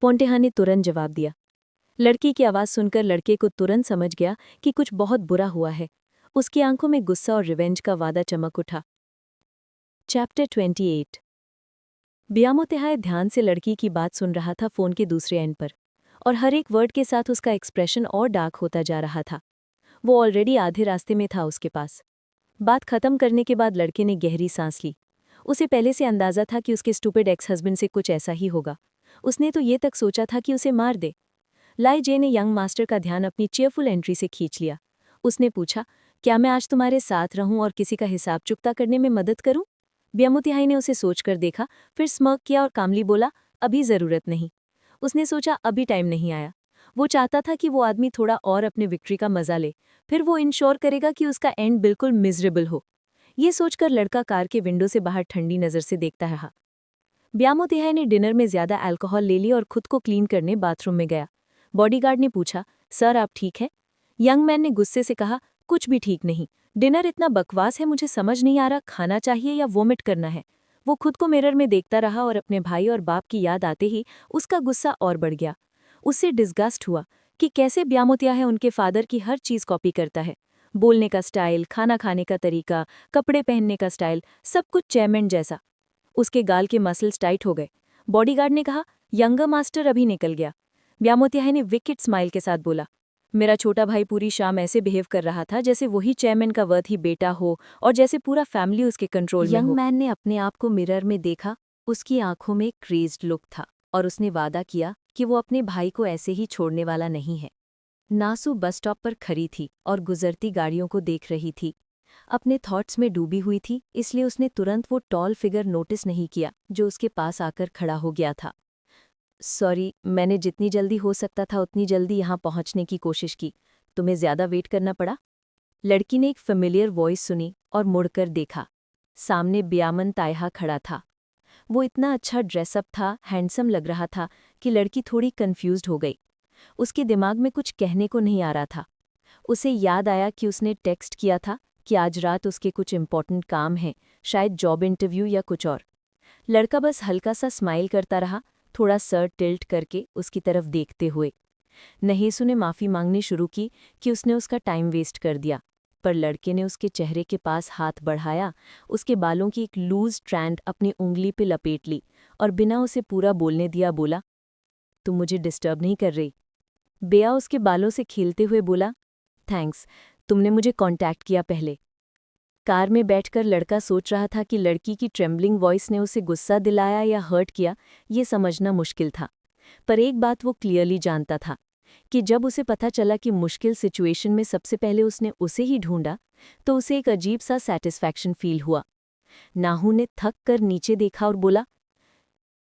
पोंटेहा ने तुरंत जवाब दिया। लड़की की आवाज़ सुनकर लड़के को तुरंत समझ गया कि कुछ बहुत बुरा हुआ है। उसकी आंखों में गुस्सा और रिवेंज का वादा चमक उठा। चैप्टर 28। बियामोतेहाय ध्यान से लड़की की बात सुन रहा था फ़ोन के दूसरे एंड पर, और हर एक वर्ड के साथ उसका एक्सप्रेशन और डार्क होता जा रहा था। वो ऑलरेडी आधे रास्ते में था उसके पास। बात खत्म करने के बाद लड़के ने गहरी सांस ली। उसे पहले से अंदाजा था कि उसके स्टूपिड एक्स हस्बैंड से कुछ ऐसा ही होगा। उसने तो ये तक सोचा था कि उसे मार दे। लाई जे ने यंग मास्टर का ध्यान अपनी चेयरफुल एंट्री से खींच लिया। उसने पूछा, क्या मैं आज तुम्हारे साथ रहूं और किसी का हिसाब चुकता करने में मदद करूं? ब्यामुतिहाई ने उसे सोचकर देखा, फिर स्मर्क किया और कामली बोला, अभी जरूरत नहीं। उसने सोचा अभी टाइम नहीं आया। वो चाहता था कि वो आदमी थोड़ा और अपने विक्ट्री का मजा ले, फिर वो इंश्योर करेगा कि उसका एंड बिल्कुल मिजरेबल हो। ये सोचकर लड़का कार के विंडो से बाहर ठंडी नजर से देखता रहा। ब्यामुतिहाई ने डिनर में ज्यादा अल्कोहल ले ली और खुद को क्लीन करने बाथरूम में गया। बॉडीगार्ड ने पूछा, सर आप ठीक है? यंग मैन ने गुस्से से कहा, कुछ भी ठीक नहीं। डिनर इतना बकवास है, मुझे समझ नहीं आ रहा खाना चाहिए या वोमिट करना है। वो खुद को मिरर में देखता रहा और अपने भाई और बाप की याद आते ही उसका गुस्सा और बढ़ गया। उससे डिस्गस्ट हुआ कि कैसे ब्यामुतिया उनके फादर की हर चीज कॉपी करता है। बोलने का स्टाइल, खाना खाने का तरीका, कपड़े पहनने का स्टाइल, सब कुछ चेयरमैन जैसा। उसके गाल के मसल्स टाइट हो गए। बॉडीगार्ड ने कहा, यंगर मास्टर अभी निकल गया। ब्यामुतिया ने विकेट स्माइल के साथ बोला, मेरा छोटा भाई पूरी शाम ऐसे बिहेव कर रहा था जैसे वही चेयरमैन का वर्थ ही बेटा हो और जैसे पूरा फैमिली उसके कंट्रोल में हो। यंग मैन ने अपने आप को मिरर में देखा। उसकी आंखों में क्रेज्ड लुक था और उसने वादा किया कि वो अपने भाई को ऐसे ही छोड़ने वाला नहीं है। नासु बस स्टॉप पर खड़ी थी और गुजरती गाड़ियों को देख रही थी। अपने थॉट्स में डूबी हुई थी, इसलिए उसने तुरंत वो टॉल फिगर नोटिस नहीं किया जो उसके पास आकर खड़ा हो गया था। सॉरी, मैंने जितनी जल्दी हो सकता था उतनी जल्दी यहाँ पहुँचने की कोशिश की। तुम्हें ज्यादा वेट करना पड़ा? लड़की ने एक फेमिलियर वॉइस सुनी और मुड़कर देखा। सामने ब्यामन तायहा खड़ा था। वो इतना अच्छा ड्रेसअप था, हैंडसम लग रहा था कि लड़की थोड़ी कंफ्यूज्ड हो गई। उसके दिमाग में कुछ कहने को नहीं आ रहा था। उसे याद आया कि उसने टेक्स्ट किया था कि आज रात उसके कुछ इम्पोर्टेंट काम हैं, शायद जॉब इंटरव्यू या कुछ और। लड़का बस हल्का सा स्माइल करता रहा, थोड़ा सर टिल्ट करके उसकी तरफ देखते हुए। नहेसु ने माफ़ी मांगनी शुरू की कि उसने उसका टाइम वेस्ट कर दिया, पर लड़के ने उसके चेहरे के पास हाथ बढ़ाया, उसके बालों की एक लूज स्ट्रैंड अपनी उंगली पे लपेट ली और बिना उसे पूरा बोलने दिया बोला, तुम मुझे डिस्टर्ब नहीं कर रही? बेया उसके बालों से खेलते हुए बोला, थैंक्स, तुमने मुझे कांटेक्ट किया पहले। कार में बैठकर लड़का सोच रहा था कि लड़की की ट्रेम्बलिंग वॉइस ने उसे गुस्सा दिलाया या हर्ट किया, ये समझना मुश्किल था। पर एक बात वो क्लियरली जानता था कि जब उसे पता चला कि मुश्किल सिचुएशन में सबसे पहले उसने उसे ही ढूंढा, तो उसे एक अजीब सा सैटिस्फैक्शन फील हुआ। नाहू ने थक कर नीचे देखा और बोला,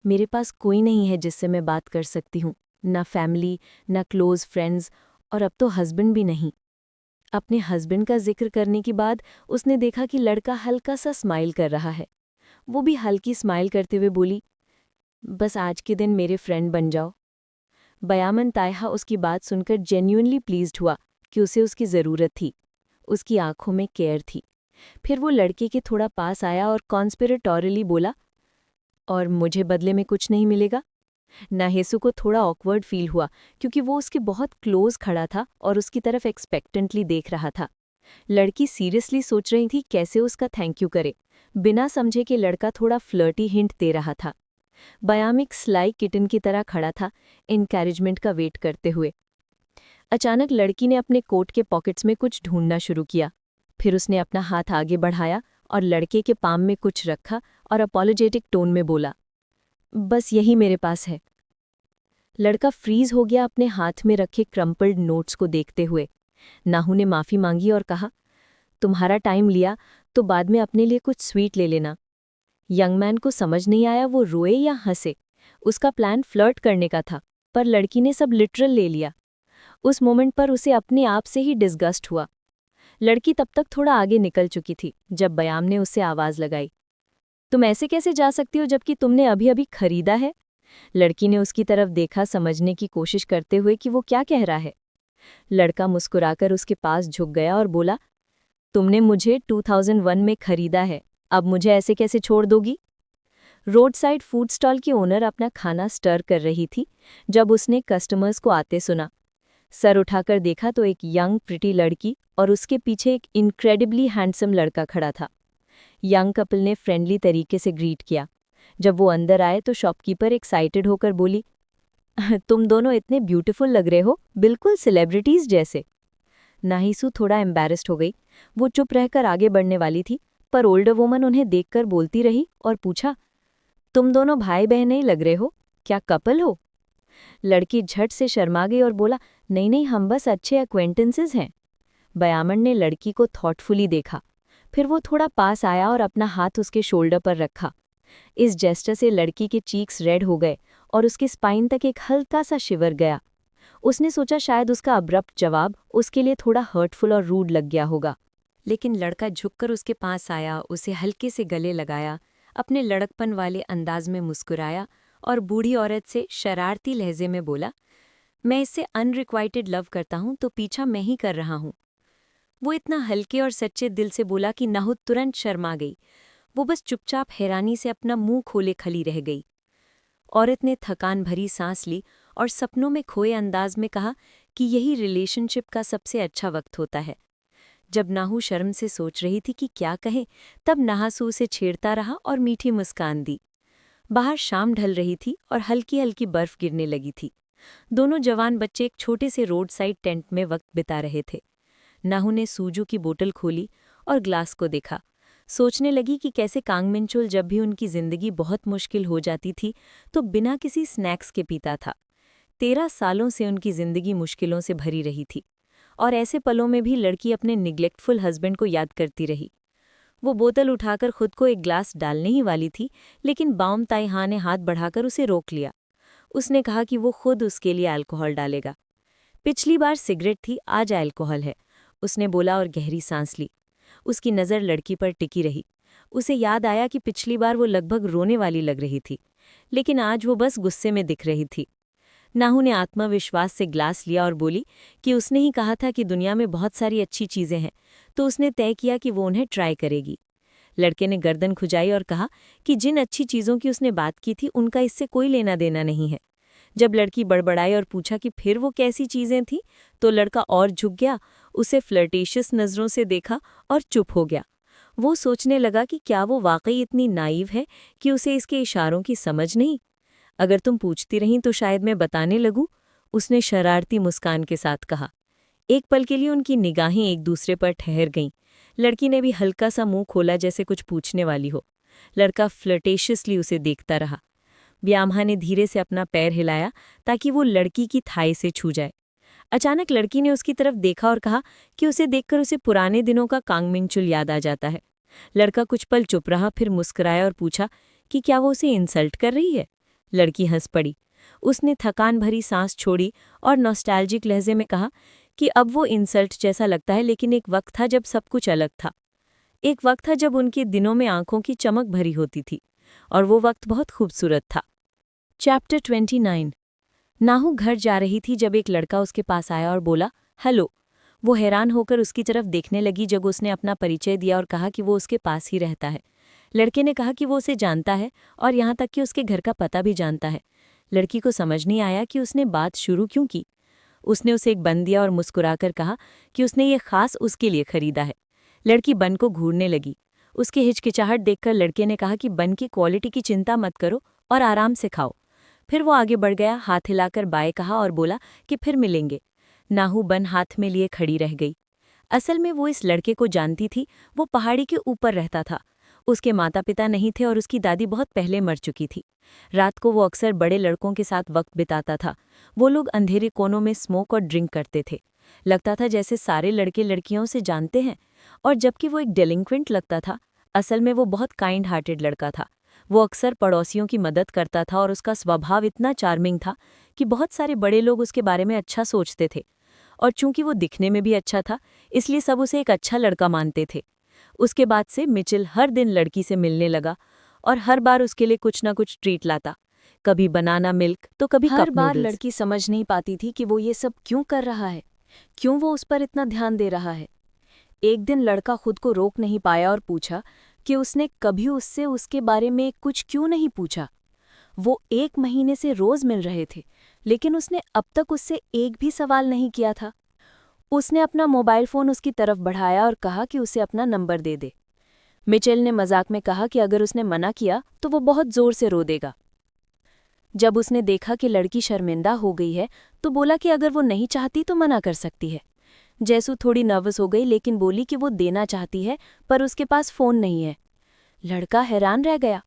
मेरे पास कोई नहीं है जिससे मैं बात कर सकती हूँ, ना फैमिली, ना क्लोज फ्रेंड्स, और अब तो हस्बैंड भी नहीं। अपने हस्बैंड का जिक्र करने के बाद उसने देखा कि लड़का हल्का सा स्माइल कर रहा है। वो भी हल्की स्माइल करते हुए बोली, बस आज के दिन मेरे फ्रेंड बन जाओ। बयामन तायहा उसकी बात सुनकर जेन्युइनली प्लीज्ड हुआ कि उसे उसकी ज़रूरत थी। उसकी आंखों में केयर थी। फिर वो लड़के के थोड़ा पास आया और कॉन्स्पिरेटोरियली बोला, और मुझे बदले में कुछ नहीं मिलेगा? नाहेसु को थोड़ा ऑकवर्ड फील हुआ क्योंकि वो उसके बहुत क्लोज खड़ा था और उसकी तरफ एक्सपेक्टेंटली देख रहा था। लड़की सीरियसली सोच रही थी कैसे उसका थैंक यू करे, बिना समझे कि लड़का थोड़ा फ्लर्टी हिंट दे रहा था। बयामिक स्लाई किटन की तरह खड़ा था, इनकैरेजमेंट का वेट करते हुए। अचानक लड़की ने अपने कोट के पॉकेट्स में कुछ ढूंढना शुरू किया। फिर उसने अपना हाथ आगे बढ़ाया और लड़के के पाम में कुछ रखा और अपॉलोजेटिक टोन में बोला, बस यही मेरे पास है। लड़का फ्रीज हो गया अपने हाथ में रखे क्रम्पल्ड नोट्स को देखते हुए। नाहू ने माफ़ी मांगी और कहा, तुम्हारा टाइम लिया तो बाद में अपने लिए कुछ स्वीट ले लेना। यंग मैन को समझ नहीं आया वो रोए या हंसे। उसका प्लान फ्लर्ट करने का था, पर लड़की ने सब लिटरल ले लिया। उस मोमेंट पर उसे अपने आप से ही डिस्गस्ट हुआ। लड़की तब तक थोड़ा आगे निकल चुकी थी जब बयाम ने उससे आवाज़ लगाई, तुम ऐसे कैसे जा सकती हो जबकि तुमने अभी अभी खरीदा है? लड़की ने उसकी तरफ देखा, समझने की कोशिश करते हुए कि वो क्या कह रहा है। लड़का मुस्कुराकर उसके पास झुक गया और बोला, तुमने मुझे 2001 में खरीदा है, अब मुझे ऐसे कैसे छोड़ दोगी? रोड साइड फूड स्टॉल की ओनर अपना खाना स्टर कर रही थी जब उसने कस्टमर्स को आते सुना। सर उठाकर देखा तो एक यंग प्रिटी लड़की और उसके पीछे एक इनक्रेडिबली हैंडसम लड़का खड़ा था। यंग कपल ने फ्रेंडली तरीके से ग्रीट किया। जब वो अंदर आए तो शॉपकीपर एक्साइटेड होकर बोली, तुम दोनों इतने ब्यूटीफुल लग रहे हो, बिल्कुल सेलिब्रिटीज जैसे। नाहिसू थोड़ा एम्बैरेस्ड हो गई। वो चुप रहकर आगे बढ़ने वाली थी, पर ओल्डर वुमन उन्हें देखकर बोलती रही और पूछा, तुम दोनों भाई बहन नहीं लग रहे हो, क्या कपल हो? लड़की झट से शर्मा गई और बोला, नहीं नहीं, हम बस अच्छे एक्वेंटेंसेस हैं। बयामन ने लड़की को थॉटफुली देखा, फिर वो थोड़ा पास आया और अपना हाथ उसके शोल्डर पर रखा। इस जेस्टर से लड़की के चीक्स रेड हो गए और उसके स्पाइन तक एक हल्का सा शिवर गया। उसने सोचा शायद उसका अब्रप्ट जवाब उसके लिए थोड़ा हर्टफुल और रूड लग गया होगा, लेकिन लड़का झुककर उसके पास आया, उसे हल्के से गले लगाया, अपने लड़कपन वाले अंदाज में मुस्कुराया और बूढ़ी औरत से शरारती लहजे में बोला, मैं इससे अनरिक्वाइटेड लव करता हूं तो पीछा मैं ही कर रहा हूं। वो इतना हल्के और सच्चे दिल से बोला कि नाहुद तुरंत शर्मा गई। वो बस चुपचाप हैरानी से अपना मुंह खोले खली रह गई। औरत ने थकान भरी सांस ली और सपनों में खोए अंदाज में कहा कि यही रिलेशनशिप का सबसे अच्छा वक्त होता है। जब नाहू शर्म से सोच रही थी कि क्या कहे, तब नहासू उसे छेड़ता रहा और मीठी मुस्कान दी। बाहर शाम ढल रही थी और हल्की हल्की बर्फ गिरने लगी थी। दोनों जवान बच्चे एक छोटे से रोड साइड टेंट में वक्त बिता रहे थे। नाहू ने सूजू की बोतल खोली और ग्लास को देखा। सोचने लगी कि कैसे कांगमिंचुल जब भी उनकी जिंदगी बहुत मुश्किल हो जाती थी तो बिना किसी स्नैक्स के पीता था। 13 सालों से उनकी जिंदगी मुश्किलों से भरी रही थी और ऐसे पलों में भी लड़की अपने निग्लेक्टफुल हस्बैंड को याद करती रही। वो बोतल उठाकर खुद को एक ग्लास डालने ही वाली थी, लेकिन बाउम ताइहा ने हाथ बढ़ाकर उसे रोक लिया। उसने कहा कि वो खुद उसके लिए अल्कोहल डालेगा। पिछली बार सिगरेट थी, आज अल्कोहल है, उसने बोला और गहरी सांस ली। उसकी नज़र लड़की पर टिकी रही। उसे याद आया कि पिछली बार वो लगभग रोने वाली लग रही थी, लेकिन आज वो बस गुस्से में दिख रही थी। नाहू ने आत्मविश्वास से ग्लास लिया और बोली कि उसने ही कहा था कि दुनिया में बहुत सारी अच्छी चीज़ें हैं, तो उसने तय किया कि वो उन्हें ट्राई करेगी। लड़के ने गर्दन खुजाई और कहा कि जिन अच्छी चीज़ों की उसने बात की थी उनका इससे कोई लेना देना नहीं है। जब लड़की बड़बड़ाई और पूछा कि फिर वो कैसी चीज़ें थीं, तो लड़का और झुक गया, उसे फ्लर्टेशियस नज़रों से देखा और चुप हो गया। वो सोचने लगा कि क्या वो वाकई इतनी नाइव है कि उसे इसके इशारों की समझ नहीं। अगर तुम पूछती रहीं तो शायद मैं बताने लगूं, उसने शरारती मुस्कान के साथ कहा। एक पल के लिए उनकी निगाहें एक दूसरे पर ठहर गईं। लड़की ने भी हल्का सा मुंह खोला जैसे कुछ पूछने वाली हो। लड़का फ्लर्टेशियसली उसे देखता रहा। ब्याम्हा ने धीरे से अपना पैर हिलाया ताकि वो लड़की की थाई से छू जाए। अचानक लड़की ने उसकी तरफ देखा और कहा कि उसे देखकर उसे पुराने दिनों का कांगमिंचुल याद आ जाता है। लड़का कुछ पल चुप रहा, फिर मुस्कुराया और पूछा कि क्या वो उसे इंसल्ट कर रही है। लड़की हंस पड़ी। उसने थकान भरी सांस छोड़ी और नॉस्टैल्जिक लहजे में कहा कि अब वो इंसल्ट जैसा लगता है, लेकिन एक वक्त था जब सब कुछ अलग था। एक वक्त था जब उनके दिनों में आंखों की चमक भरी होती थी और वो वक्त बहुत खूबसूरत था। चैप्टर 29। नाहू घर जा रही थी जब एक लड़का उसके पास आया और बोला, हेलो। वो हैरान होकर उसकी तरफ देखने लगी जब उसने अपना परिचय दिया और कहा कि वो उसके पास ही रहता है। लड़के ने कहा कि वो उसे जानता है और यहाँ तक कि उसके घर का पता भी जानता है। लड़की को समझ नहीं आया कि उसने बात शुरू क्यों की। उसने उसे एक बन दिया और मुस्कुराकर कहा कि उसने ये खास उसके लिए खरीदा है। लड़की बन को घूरने लगी। उसकी हिचकिचाहट देखकर लड़के ने कहा कि बन की क्वालिटी की चिंता मत करो और आराम से खाओ। फिर वो आगे बढ़ गया, हाथ हिलाकर बाय कहा और बोला कि फिर मिलेंगे। नाहू बन हाथ में लिए खड़ी रह गई। असल में वो इस लड़के को जानती थी। वो पहाड़ी के ऊपर रहता था। उसके माता पिता नहीं थे और उसकी दादी बहुत पहले मर चुकी थी। रात को वो अक्सर बड़े लड़कों के साथ वक्त बिताता था। वो लोग अंधेरे कोनों में स्मोक और ड्रिंक करते थे। लगता था जैसे सारे लड़के लड़कियों से जानते हैं। और जबकि वो एक डेलिंक्वेंट लगता था, असल में वो बहुत काइंड हार्टेड लड़का था। वो अक्सर पड़ोसियों की मदद करता था और उसका स्वभाव इतना चार्मिंग था कि बहुत सारे बड़े लोग उसके बारे में अच्छा सोचते थे। और चूंकि वो दिखने में भी अच्छा था, इसलिए सब उसे एक अच्छा लड़का मानते थे। उसके बाद से मिचेल हर दिन लड़की से मिलने लगा और हर बार उसके लिए कुछ ना कुछ ट्रीट लाता। कभी बनाना मिल्क तो कभी हर कप बार नूडल्स। लड़की समझ नहीं पाती थी कि वो ये सब क्यों कर रहा है, क्यों वो उस पर इतना ध्यान दे रहा है। एक दिन लड़का खुद को रोक नहीं पाया और पूछा कि उसने कभी उससे उसके बारे में कुछ क्यों नहीं पूछा। वो 1 महीने से रोज मिल रहे थे, लेकिन उसने अब तक उससे एक भी सवाल नहीं किया था। उसने अपना मोबाइल फ़ोन उसकी तरफ बढ़ाया और कहा कि उसे अपना नंबर दे दे। मिचेल ने मजाक में कहा कि अगर उसने मना किया तो वो बहुत जोर से रो देगा। जब उसने देखा कि लड़की शर्मिंदा हो गई है तो बोला कि अगर वो नहीं चाहती तो मना कर सकती है। जैसू थोड़ी नर्वस हो गई लेकिन बोली कि वो देना चाहती है पर उसके पास फ़ोन नहीं है। लड़का हैरान रह गया।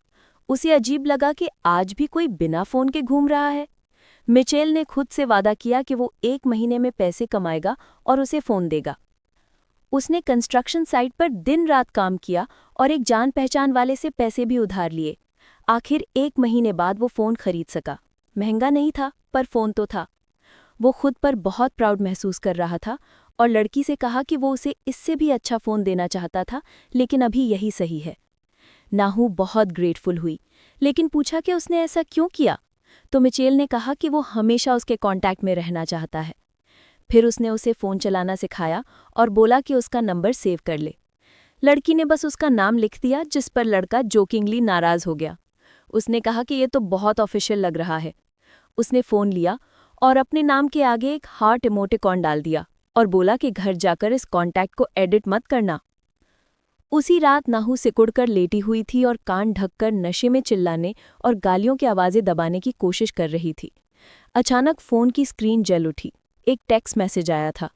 उसे अजीब लगा कि आज भी कोई बिना फ़ोन के घूम रहा है। मिचेल ने खुद से वादा किया कि वो 1 महीने में पैसे कमाएगा और उसे फ़ोन देगा। उसने कंस्ट्रक्शन साइट पर दिन रात काम किया और एक जान पहचान वाले से पैसे भी उधार लिए। आखिर 1 महीने बाद वो फ़ोन खरीद सका। महंगा नहीं था पर फ़ोन तो था। वो खुद पर बहुत प्राउड महसूस कर रहा था और लड़की से कहा कि वो उसे इससे भी अच्छा फ़ोन देना चाहता था, लेकिन अभी यही सही है। नाहू बहुत ग्रेटफुल हुई, लेकिन पूछा कि उसने ऐसा क्यों किया। तो मिचेल ने कहा कि वो हमेशा उसके कांटेक्ट में रहना चाहता है। फिर उसने उसे फ़ोन चलाना सिखाया और बोला कि उसका नंबर सेव कर ले। लड़की ने बस उसका नाम लिख दिया, जिस पर लड़का जोकिंगली नाराज़ हो गया। उसने कहा कि ये तो बहुत ऑफिशियल लग रहा है। उसने फ़ोन लिया और अपने नाम के आगे एक हार्ट इमोटिकॉन डाल दिया और बोला कि घर जाकर इस कॉन्टैक्ट को एडिट मत करना। उसी रात नाहू सिकुड़कर लेटी हुई थी और कान ढककर नशे में चिल्लाने और गालियों की आवाज़ें दबाने की कोशिश कर रही थी। अचानक फ़ोन की स्क्रीन जल उठी। एक टेक्स्ट मैसेज आया था।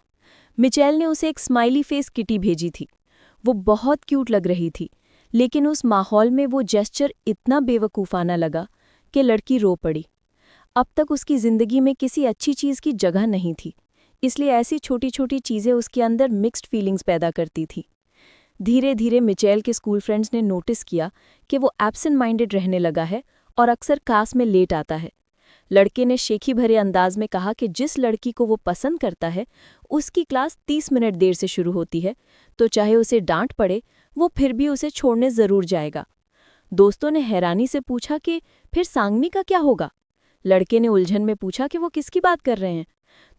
मिचेल ने उसे एक स्माइली फेस किटी भेजी थी। वो बहुत क्यूट लग रही थी, लेकिन उस माहौल में वो जेस्चर इतना बेवकूफ़ाना लगा कि लड़की रो पड़ी। अब तक उसकी ज़िंदगी में किसी अच्छी चीज़ की जगह नहीं थी, इसलिए ऐसी छोटी-छोटी चीज़ें उसके अंदर मिक्स्ड फीलिंग्स पैदा करती थी। धीरे-धीरे मिचेल के स्कूल फ्रेंड्स ने नोटिस किया कि वो एब्सेंट माइंडेड रहने लगा है और अक्सर क्लास में लेट आता है। लड़के ने शेखी भरे अंदाज में कहा कि जिस लड़की को वो पसंद करता है, उसकी क्लास 30 मिनट देर से शुरू होती है, तो चाहे उसे डांट पड़े, वो फिर भी उसे छोड़ने ज़रूर जाएगा। दोस्तों ने हैरानी से पूछा कि फिर सांगनी का क्या होगा? लड़के ने उलझन में पूछा कि वो किसकी बात कर रहे हैं।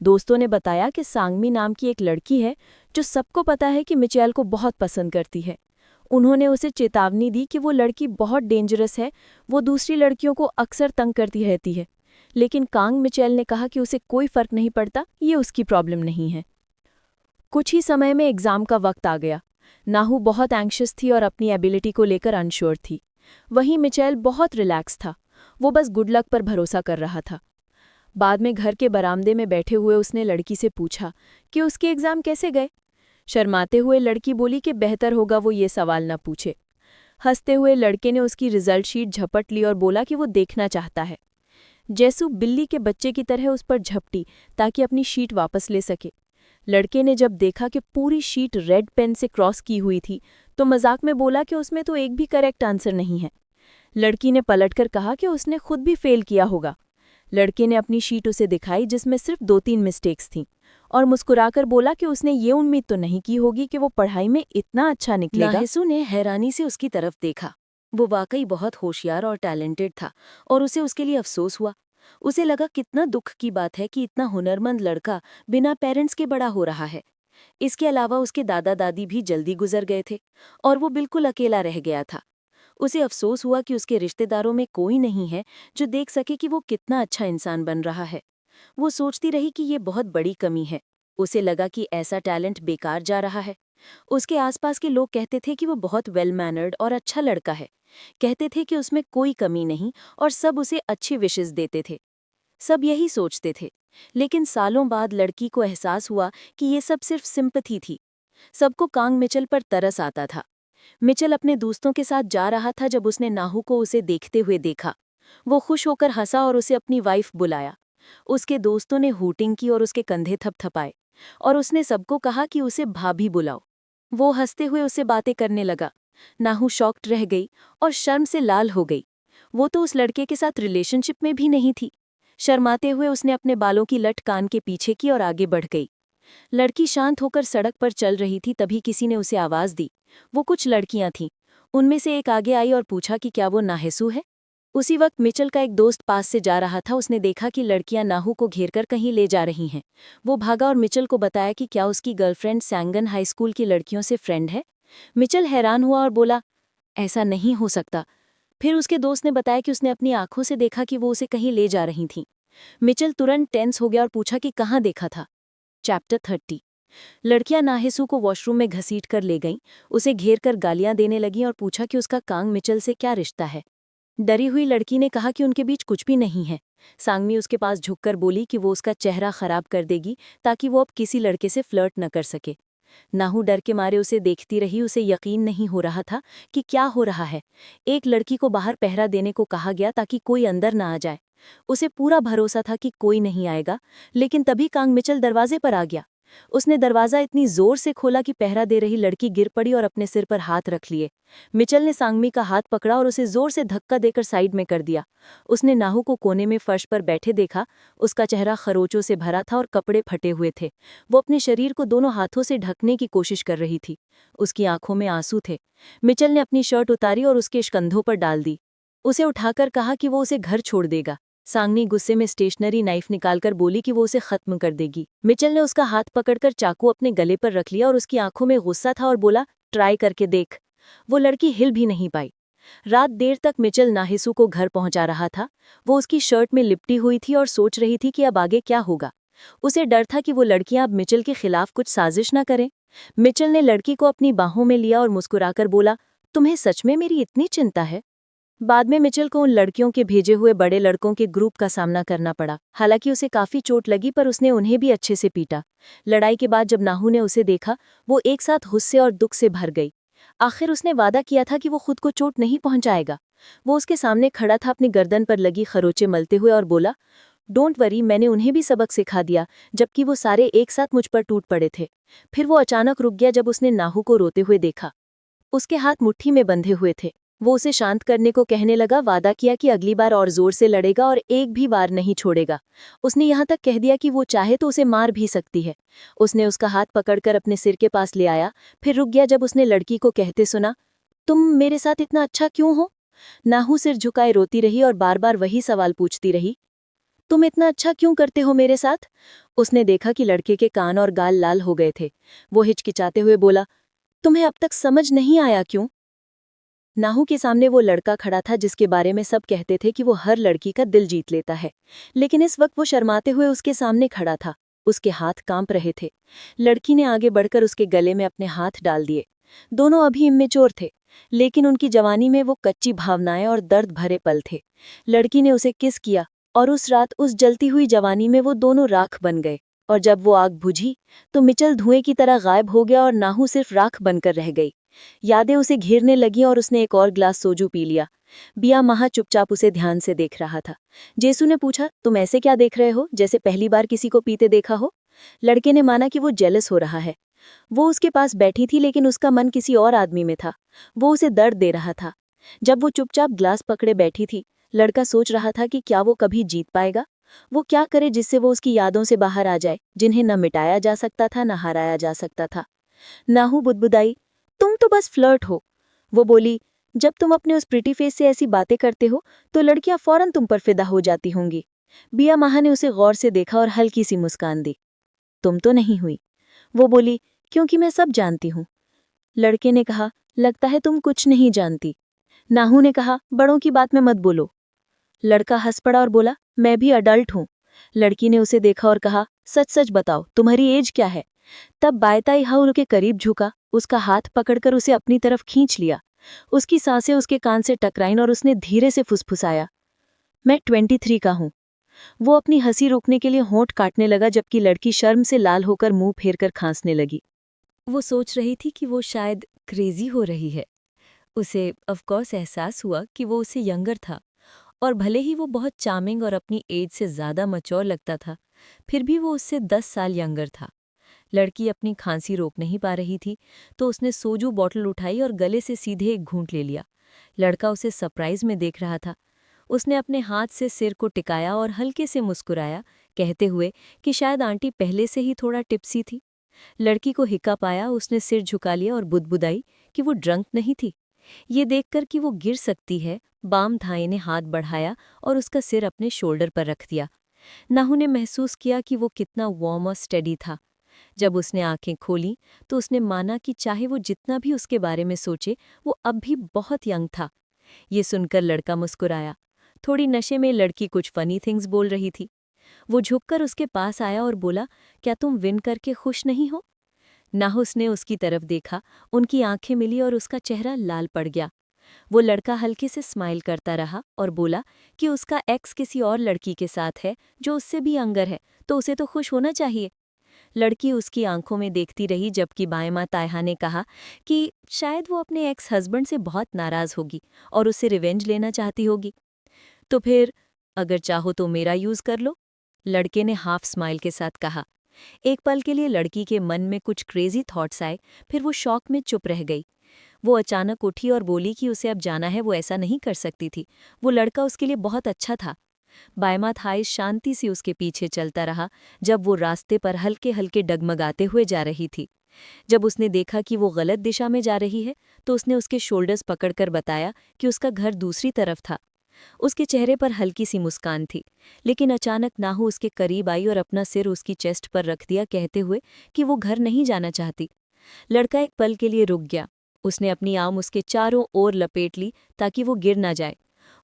दोस्तों ने बताया कि सांगमी नाम की एक लड़की है जो सबको पता है कि मिचेल को बहुत पसंद करती है। उन्होंने उसे चेतावनी दी कि वो लड़की बहुत डेंजरस है, वो दूसरी लड़कियों को अक्सर तंग करती रहती है। लेकिन कांग मिचेल ने कहा कि उसे कोई फर्क नहीं पड़ता, ये उसकी प्रॉब्लम नहीं है। कुछ ही समय में एग्जाम का वक्त आ गया। नाहू बहुत एंग्शियस थी और अपनी एबिलिटी को लेकर अनश्योर थी। वहीं मिचेल बहुत रिलैक्स था, वो बस गुड लक पर भरोसा कर रहा था। बाद में घर के बरामदे में बैठे हुए उसने लड़की से पूछा कि उसके एग्जाम कैसे गए। शर्माते हुए लड़की बोली कि बेहतर होगा वो ये सवाल न पूछे। हंसते हुए लड़के ने उसकी रिजल्ट शीट झपट ली और बोला कि वो देखना चाहता है। जैसू बिल्ली के बच्चे की तरह उस पर झपटी ताकि अपनी शीट वापस ले सके। लड़के ने जब देखा कि पूरी शीट रेड पेन से क्रॉस की हुई थी तो मजाक में बोला कि उसमें तो एक भी करेक्ट आंसर नहीं है। लड़की ने पलटकर कहा कि उसने खुद भी फेल किया होगा। लड़के ने अपनी शीट उसे दिखाई जिसमें सिर्फ 2-3 मिस्टेक्स थीं और मुस्कुराकर बोला कि उसने ये उम्मीद तो नहीं की होगी कि वो पढ़ाई में इतना अच्छा निकलेगा। नाहिसू ने हैरानी से उसकी तरफ देखा। वो वाकई बहुत होशियार और टैलेंटेड था और उसे उसके लिए अफसोस हुआ। उसे लगा कितना दुख की बात है कि इतना हुनरमंद लड़का बिना पेरेंट्स के बड़ा हो रहा है। इसके अलावा उसके दादा दादी भी जल्दी गुजर गए थे और वो बिल्कुल अकेला रह गया था। उसे अफसोस हुआ कि उसके रिश्तेदारों में कोई नहीं है जो देख सके कि वो कितना अच्छा इंसान बन रहा है। वो सोचती रही कि ये बहुत बड़ी कमी है। उसे लगा कि ऐसा टैलेंट बेकार जा रहा है। उसके आसपास के लोग कहते थे कि वो बहुत वेल मैनर्ड और अच्छा लड़का है। कहते थे कि उसमें कोई कमी नहीं और सब उसे अच्छी विशेस देते थे। सब यही सोचते थे। लेकिन सालों बाद लड़की को एहसास हुआ कि ये सब सिर्फ सिंपैथी थी। सबको कांग मिचेल पर तरस आता था। मिचेल अपने दोस्तों के साथ जा रहा था जब उसने नाहू को उसे देखते हुए देखा। वो खुश होकर हंसा और उसे अपनी वाइफ बुलाया। उसके दोस्तों ने हूटिंग की और उसके कंधे थपथपाए और उसने सबको कहा कि उसे भाभी बुलाओ। वो हंसते हुए उससे बातें करने लगा। नाहू शॉक्ड रह गई और शर्म से लाल हो गई। वो तो उस लड़के के साथ रिलेशनशिप में भी नहीं थी। शर्माते हुए उसने अपने बालों की लट कान के पीछे की और आगे बढ़ गई। लड़की शांत होकर सड़क पर चल रही थी, तभी किसी ने उसे आवाज दी। वो कुछ लड़कियां थीं। उनमें से एक आगे आई और पूछा कि क्या वो नाहिसू है। उसी वक्त मिचेल का एक दोस्त पास से जा रहा था। उसने देखा कि लड़कियां नाहू को घेरकर कहीं ले जा रही हैं। वो भागा और मिचेल को बताया कि क्या उसकी गर्लफ्रेंड सैंगन हाई स्कूल की लड़कियों से फ्रेंड है। मिचेल हैरान हुआ और बोला, ऐसा नहीं हो सकता। फिर उसके दोस्त ने बताया कि उसने अपनी आंखों से देखा कि वो उसे कहीं ले जा रही थीं। मिचेल तुरंत टेंस हो गया और पूछा कि कहाँ देखा था। चैप्टर 30। लड़कियां नाहिसू को वॉशरूम में घसीट कर ले गईं, उसे घेर कर गालियां देने लगीं और पूछा कि उसका कांग मिचेल से क्या रिश्ता है। डरी हुई लड़की ने कहा कि उनके बीच कुछ भी नहीं है। सांगमी उसके पास झुककर बोली कि वो उसका चेहरा खराब कर देगी ताकि वो अब किसी लड़के से फ्लर्ट न कर सके। नाहू डर के मारे उसे देखती रही, उसे यकीन नहीं हो रहा था कि क्या हो रहा है। एक लड़की को बाहर पहरा देने को कहा गया ताकि कोई अंदर ना आ जाए। उसे पूरा भरोसा था कि कोई नहीं आएगा, लेकिन तभी कांग मिचल दरवाजे पर आ गया। उसने दरवाजा इतनी जोर से खोला कि पहरा दे रही लड़की गिर पड़ी और अपने सिर पर हाथ रख लिए। मिचल ने सांगमी का हाथ पकड़ा और उसे जोर से धक्का देकर साइड में कर दिया। उसने नाहू को कोने में फर्श पर बैठे देखा। उसका चेहरा खरोचों से भरा था और कपड़े फटे हुए थे। वो अपने शरीर को दोनों हाथों से ढकने की कोशिश कर रही थी। उसकी आंखों में आंसू थे। मिचल ने अपनी शर्ट उतारी और उसके कंधों पर डाल दी। उसे उठाकर कहा कि वो उसे घर छोड़ देगा। सांगनी गुस्से में स्टेशनरी नाइफ निकालकर बोली कि वो उसे खत्म कर देगी। मिचल ने उसका हाथ पकड़कर चाकू अपने गले पर रख लिया और उसकी आंखों में गुस्सा था और बोला, ट्राई करके देख। वो लड़की हिल भी नहीं पाई। रात देर तक मिचल नाहिसू को घर पहुंचा रहा था। वो उसकी शर्ट में लिपटी हुई थी और सोच रही थी कि अब आगे क्या होगा। उसे डर था कि वो लड़कियां अब मिचल के खिलाफ कुछ साजिश न करें। मिचल ने लड़की को अपनी बाहों में लिया और मुस्कुराकर बोला, तुम्हें सच में मेरी इतनी चिंता है? बाद में मिचल को उन लड़कियों के भेजे हुए बड़े लड़कों के ग्रुप का सामना करना पड़ा। हालांकि उसे काफी चोट लगी, पर उसने उन्हें भी अच्छे से पीटा। लड़ाई के बाद जब नाहू ने उसे देखा, वो एक साथ गुस्से और दुख से भर गई। आखिर उसने वादा किया था कि वो खुद को चोट नहीं पहुंचाएगा। वो उसके सामने खड़ा था, अपनी गर्दन पर लगी खरोचे मलते हुए, और बोला, डोंट वरी, मैंने उन्हें भी सबक सिखा दिया, जबकि वो सारे एक साथ मुझ पर टूट पड़े थे। फिर वो अचानक रुक गया जब उसने नाहू को रोते हुए देखा। उसके हाथ मुट्ठी में बंधे हुए थे। वो उसे शांत करने को कहने लगा, वादा किया कि अगली बार और जोर से लड़ेगा और एक भी वार नहीं छोड़ेगा। उसने यहाँ तक कह दिया कि वो चाहे तो उसे मार भी सकती है। उसने उसका हाथ पकड़कर अपने सिर के पास ले आया, फिर रुक गया जब उसने लड़की को कहते सुना, तुम मेरे साथ इतना अच्छा क्यों हो? नाहू सिर झुकाए रोती रही और बार बार वही सवाल पूछती रही, तुम इतना अच्छा क्यों करते हो मेरे साथ? उसने देखा कि लड़के के कान और गाल लाल हो गए थे। वो हिचकिचाते हुए बोला, तुम्हें अब तक समझ नहीं आया क्यों? नाहू के सामने वो लड़का खड़ा था जिसके बारे में सब कहते थे कि वो हर लड़की का दिल जीत लेता है, लेकिन इस वक्त वो शर्माते हुए उसके सामने खड़ा था। उसके हाथ कांप रहे थे। लड़की ने आगे बढ़कर उसके गले में अपने हाथ डाल दिए। दोनों अभी इम्मेच्योर थे, लेकिन उनकी जवानी में वो कच्ची भावनाएं और दर्द भरे पल थे। लड़की ने उसे किस किया और उस रात उस जलती हुई जवानी में वो दोनों राख बन गए। और जब वो आग बुझी तो मिचल धुएं की तरह गायब हो गया और नाहू सिर्फ राख बनकर रह गई। यादें उसे घेरने लगीं और उसने एक और ग्लास सोजू पी लिया। बिया महा चुपचाप उसे ध्यान से देख रहा था। जेसू ने पूछा, तुम ऐसे क्या देख रहे हो, जैसे पहली बार किसी को पीते देखा हो? लड़के ने माना कि वो जेलस हो रहा है। वो उसके पास बैठी थी, लेकिन उसका मन किसी और आदमी में था। वो उसे दर्द दे रहा था। जब वो चुपचाप ग्लास पकड़े बैठी थी, लड़का सोच रहा था कि क्या वो कभी जीत पाएगा। वो क्या करे जिससे वो उसकी यादों से बाहर आ जाए, जिन्हें न मिटाया जा सकता था न हराया जा सकता था। नाहू बुदबुदाई, तुम तो बस फ्लर्ट हो। वो बोली, जब तुम अपने उस प्रिटी फेस से ऐसी बातें करते हो तो लड़कियां फौरन तुम पर फिदा हो जाती होंगी। बिया महा ने उसे गौर से देखा और हल्की सी मुस्कान दी। तुम तो नहीं हुई। वो बोली, क्योंकि मैं सब जानती हूँ। लड़के ने कहा, लगता है तुम कुछ नहीं जानती। नाहू ने कहा, बड़ों की बात में मत बोलो। लड़का हंस पड़ा और बोला, मैं भी अडल्ट हूँ। लड़की ने उसे देखा और कहा, सच सच बताओ, तुम्हारी एज क्या है? तब बायताई हाउल के करीब झुका, उसका हाथ पकड़कर उसे अपनी तरफ खींच लिया। उसकी सांसें उसके कान से टकराईं और उसने धीरे से फुसफुसाया, मैं 23 का हूँ। वो अपनी हंसी रोकने के लिए होंठ काटने लगा, जबकि लड़की शर्म से लाल होकर मुंह फेरकर खांसने लगी। वो सोच रही थी कि वो शायद क्रेजी हो रही है। उसे ऑफकोर्स एहसास हुआ कि वो उससे यंगर था, और भले ही वो बहुत चार्मिंग और अपनी एज से ज़्यादा मैच्योर लगता था, फिर भी वो उससे 10 साल यंगर था। लड़की अपनी खांसी रोक नहीं पा रही थी, तो उसने सोजू बॉटल उठाई और गले से सीधे एक घूंट ले लिया। लड़का उसे सरप्राइज में देख रहा था। उसने अपने हाथ से सिर को टिकाया और हल्के से मुस्कुराया, कहते हुए कि शायद आंटी पहले से ही थोड़ा टिप्सी थी। लड़की को हिक्का पाया, उसने सिर झुका लिया और बुदबुदाई कि वो ड्रंक नहीं थी। ये देखकर कि वो गिर सकती है, बाम थाई ने हाथ बढ़ाया और उसका सिर अपने शोल्डर पर रख दिया। नाहू ने महसूस किया कि वो कितना वार्म और स्टेडी था। जब उसने आंखें खोलीं तो उसने माना कि चाहे वो जितना भी उसके बारे में सोचे, वो अब भी बहुत यंग था। ये सुनकर लड़का मुस्कुराया। थोड़ी नशे में लड़की कुछ फनी थिंग्स बोल रही थी। वो झुककर उसके पास आया और बोला, क्या तुम विन करके खुश नहीं हो? नाहुस ने उसकी तरफ देखा, उनकी आंखें मिली और उसका चेहरा लाल पड़ गया। वो लड़का हल्के से स्माइल करता रहा और बोला कि उसका एक्स किसी और लड़की के साथ है जो उससे भी यंगर है, तो उसे तो खुश होना चाहिए। लड़की उसकी आंखों में देखती रही, जबकि बाएं माँ तायहा ने कहा कि शायद वो अपने एक्स हस्बैंड से बहुत नाराज होगी और उससे रिवेंज लेना चाहती होगी। तो फिर अगर चाहो तो मेरा यूज कर लो, लड़के ने हाफ स्माइल के साथ कहा। एक पल के लिए लड़की के मन में कुछ क्रेजी थॉट्स आए, फिर वो शॉक में चुप रह गई। वो अचानक उठी और बोली कि उसे अब जाना है, वो ऐसा नहीं कर सकती थी। वो लड़का उसके लिए बहुत अच्छा था। बायमा थाई शांति से उसके पीछे चलता रहा जब वो रास्ते पर हल्के हल्के डगमगाते हुए जा रही थी। जब उसने देखा कि वो गलत दिशा में जा रही है, तो उसने उसके शोल्डर्स पकड़कर बताया कि उसका घर दूसरी तरफ था। उसके चेहरे पर हल्की सी मुस्कान थी, लेकिन अचानक नाहू उसके करीब आई और अपना सिर उसकी चेस्ट पर रख दिया, कहते हुए कि वो घर नहीं जाना चाहती। लड़का एक पल के लिए रुक गया। उसने अपनी आर्म उसके चारों ओर लपेट ली ताकि वो गिर ना जाए।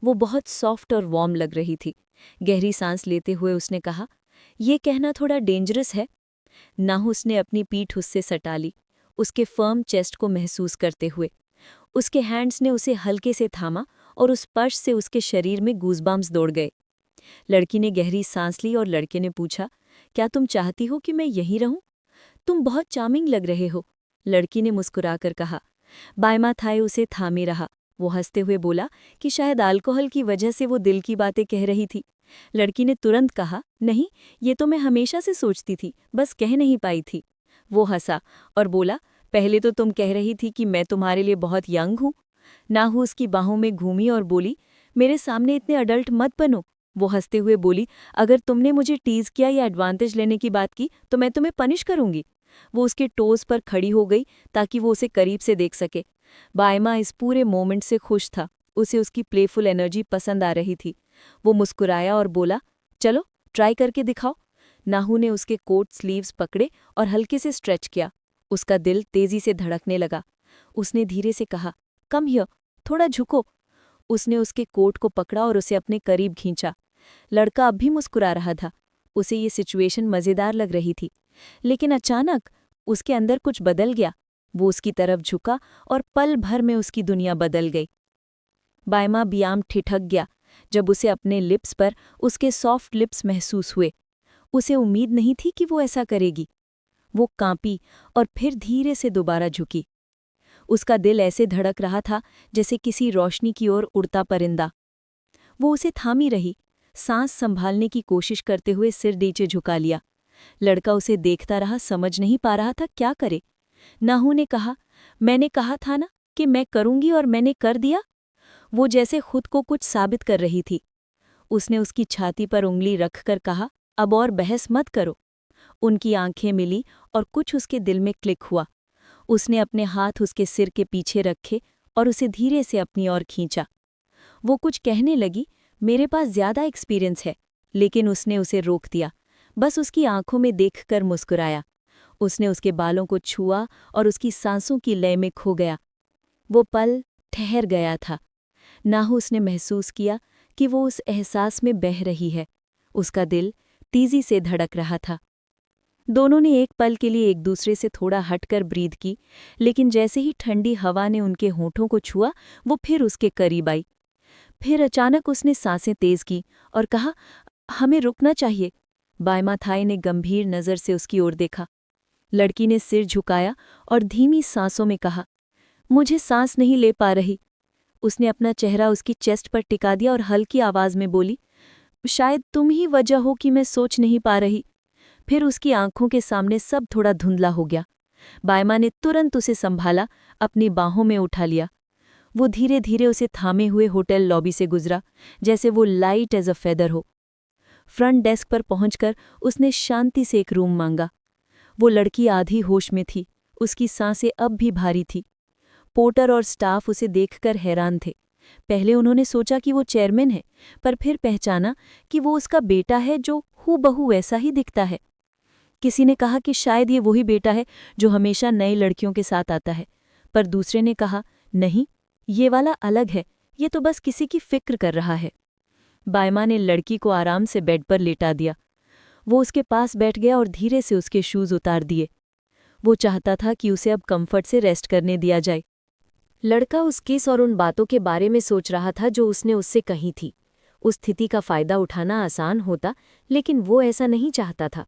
वो बहुत सॉफ्ट और वार्म लग रही थी। गहरी सांस लेते हुए उसने कहा, ये कहना थोड़ा डेंजरस है। नाहू उसने अपनी पीठ उससे सटा ली, उसके फर्म चेस्ट को महसूस करते हुए। उसके हैंड्स ने उसे हल्के से थामा और उस स्पर्श से उसके शरीर में गूज़बम्प्स दौड़ गए। लड़की ने गहरी सांस ली और लड़के ने पूछा, क्या तुम चाहती हो कि मैं यहीं रहूं? तुम बहुत चार्मिंग लग रहे हो, लड़की ने मुस्कुराकर कहा। बायमा थाई उसे थामे रहा। वो हंसते हुए बोला कि शायद अल्कोहल की वजह से वो दिल की बातें कह रही थी। लड़की ने तुरंत कहा, नहीं, ये तो मैं हमेशा से सोचती थी, बस कह नहीं पाई थी। वो हंसा और बोला, पहले तो तुम कह रही थी कि मैं तुम्हारे लिए बहुत यंग हूँ। नाहू उसकी बाहों में घूमी और बोली, मेरे सामने इतने अडल्ट मत बनो। वो हंसते हुए बोली, अगर तुमने मुझे टीज किया या एडवांटेज लेने की बात की तो मैं तुम्हें पनिश करूंगी। वो उसके टोज पर खड़ी हो गई ताकि वो उसे करीब से देख सके। बायमा इस पूरे मोमेंट से खुश था। उसे उसकी प्लेफुल एनर्जी पसंद आ रही थी। वो मुस्कुराया और बोला, चलो ट्राई करके दिखाओ। नाहू ने उसके कोट स्लीव्स पकड़े और हल्के से स्ट्रेच किया। उसका दिल तेजी से धड़कने लगा। उसने धीरे से कहा, कम हियर, थोड़ा झुको। उसने उसके कोट को पकड़ा और उसे अपने करीब खींचा। लड़का अब भी मुस्कुरा रहा था। उसे ये सिचुएशन मज़ेदार लग रही थी, लेकिन अचानक उसके अंदर कुछ बदल गया। वो उसकी तरफ झुका और पल भर में उसकी दुनिया बदल गई। बायमा बियाम ठिठक गया जब उसे अपने लिप्स पर उसके सॉफ्ट लिप्स महसूस हुए। उसे उम्मीद नहीं थी कि वो ऐसा करेगी। वो कांपी और फिर धीरे से दोबारा झुकी। उसका दिल ऐसे धड़क रहा था जैसे किसी रोशनी की ओर उड़ता परिंदा। वो उसे थामी रही, सांस संभालने की कोशिश करते हुए सिर नीचे झुका लिया। लड़का उसे देखता रहा, समझ नहीं पा रहा था क्या करे। नाहू ने कहा, मैंने कहा था ना कि मैं करूंगी और मैंने कर दिया। वो जैसे खुद को कुछ साबित कर रही थी। उसने उसकी छाती पर उंगली रखकर कहा, अब और बहस मत करो। उनकी आंखें मिली और कुछ उसके दिल में क्लिक हुआ। उसने अपने हाथ उसके सिर के पीछे रखे और उसे धीरे से अपनी ओर खींचा। वो कुछ कहने लगी, मेरे पास ज्यादा एक्सपीरियंस है, लेकिन उसने उसे रोक दिया। बस उसकी आंखों में देखकर मुस्कुराया। उसने उसके बालों को छुआ और उसकी सांसों की लय में खो गया। वो पल ठहर गया था। नाहू उसने महसूस किया कि वो उस एहसास में बह रही है। उसका दिल तेजी से धड़क रहा था। दोनों ने एक पल के लिए एक दूसरे से थोड़ा हटकर ब्रीथ की, लेकिन जैसे ही ठंडी हवा ने उनके होठों को छुआ, वो फिर उसके करीब आई। फिर अचानक उसने सांसें तेज की और कहा, हमें रुकना चाहिए। बायमा थाई ने गंभीर नज़र से उसकी ओर देखा। लड़की ने सिर झुकाया और धीमी सांसों में कहा, मुझे सांस नहीं ले पा रही। उसने अपना चेहरा उसकी चेस्ट पर टिका दिया और हल्की आवाज में बोली, शायद तुम ही वजह हो कि मैं सोच नहीं पा रही। फिर उसकी आंखों के सामने सब थोड़ा धुंधला हो गया। बायमा ने तुरंत उसे संभाला, अपनी बाहों में उठा लिया। वो धीरे धीरे उसे थामे हुए होटल लॉबी से गुजरा, जैसे वो लाइट एज अ फेदर हो। फ्रंट डेस्क पर पहुंचकर उसने शांति से एक रूम मांगा। वो लड़की आधी होश में थी, उसकी सांसें अब भी भारी थी। पोर्टर और स्टाफ उसे देखकर हैरान थे। पहले उन्होंने सोचा कि वो चेयरमैन है, पर फिर पहचाना कि वो उसका बेटा है जो हूबहू वैसा ही दिखता है। किसी ने कहा कि शायद ये वही बेटा है जो हमेशा नई लड़कियों के साथ आता है, पर दूसरे ने कहा, नहीं, ये वाला अलग है, ये तो बस किसी की फिक्र कर रहा है। बायमा ने लड़की को आराम से बेड पर लेटा दिया। वो उसके पास बैठ गया और धीरे से उसके शूज उतार दिए। वो चाहता था कि उसे अब कंफर्ट से रेस्ट करने दिया जाए। लड़का उस किस और उन बातों के बारे में सोच रहा था जो उसने उससे कही थी। उस स्थिति का फायदा उठाना आसान होता, लेकिन वो ऐसा नहीं चाहता था।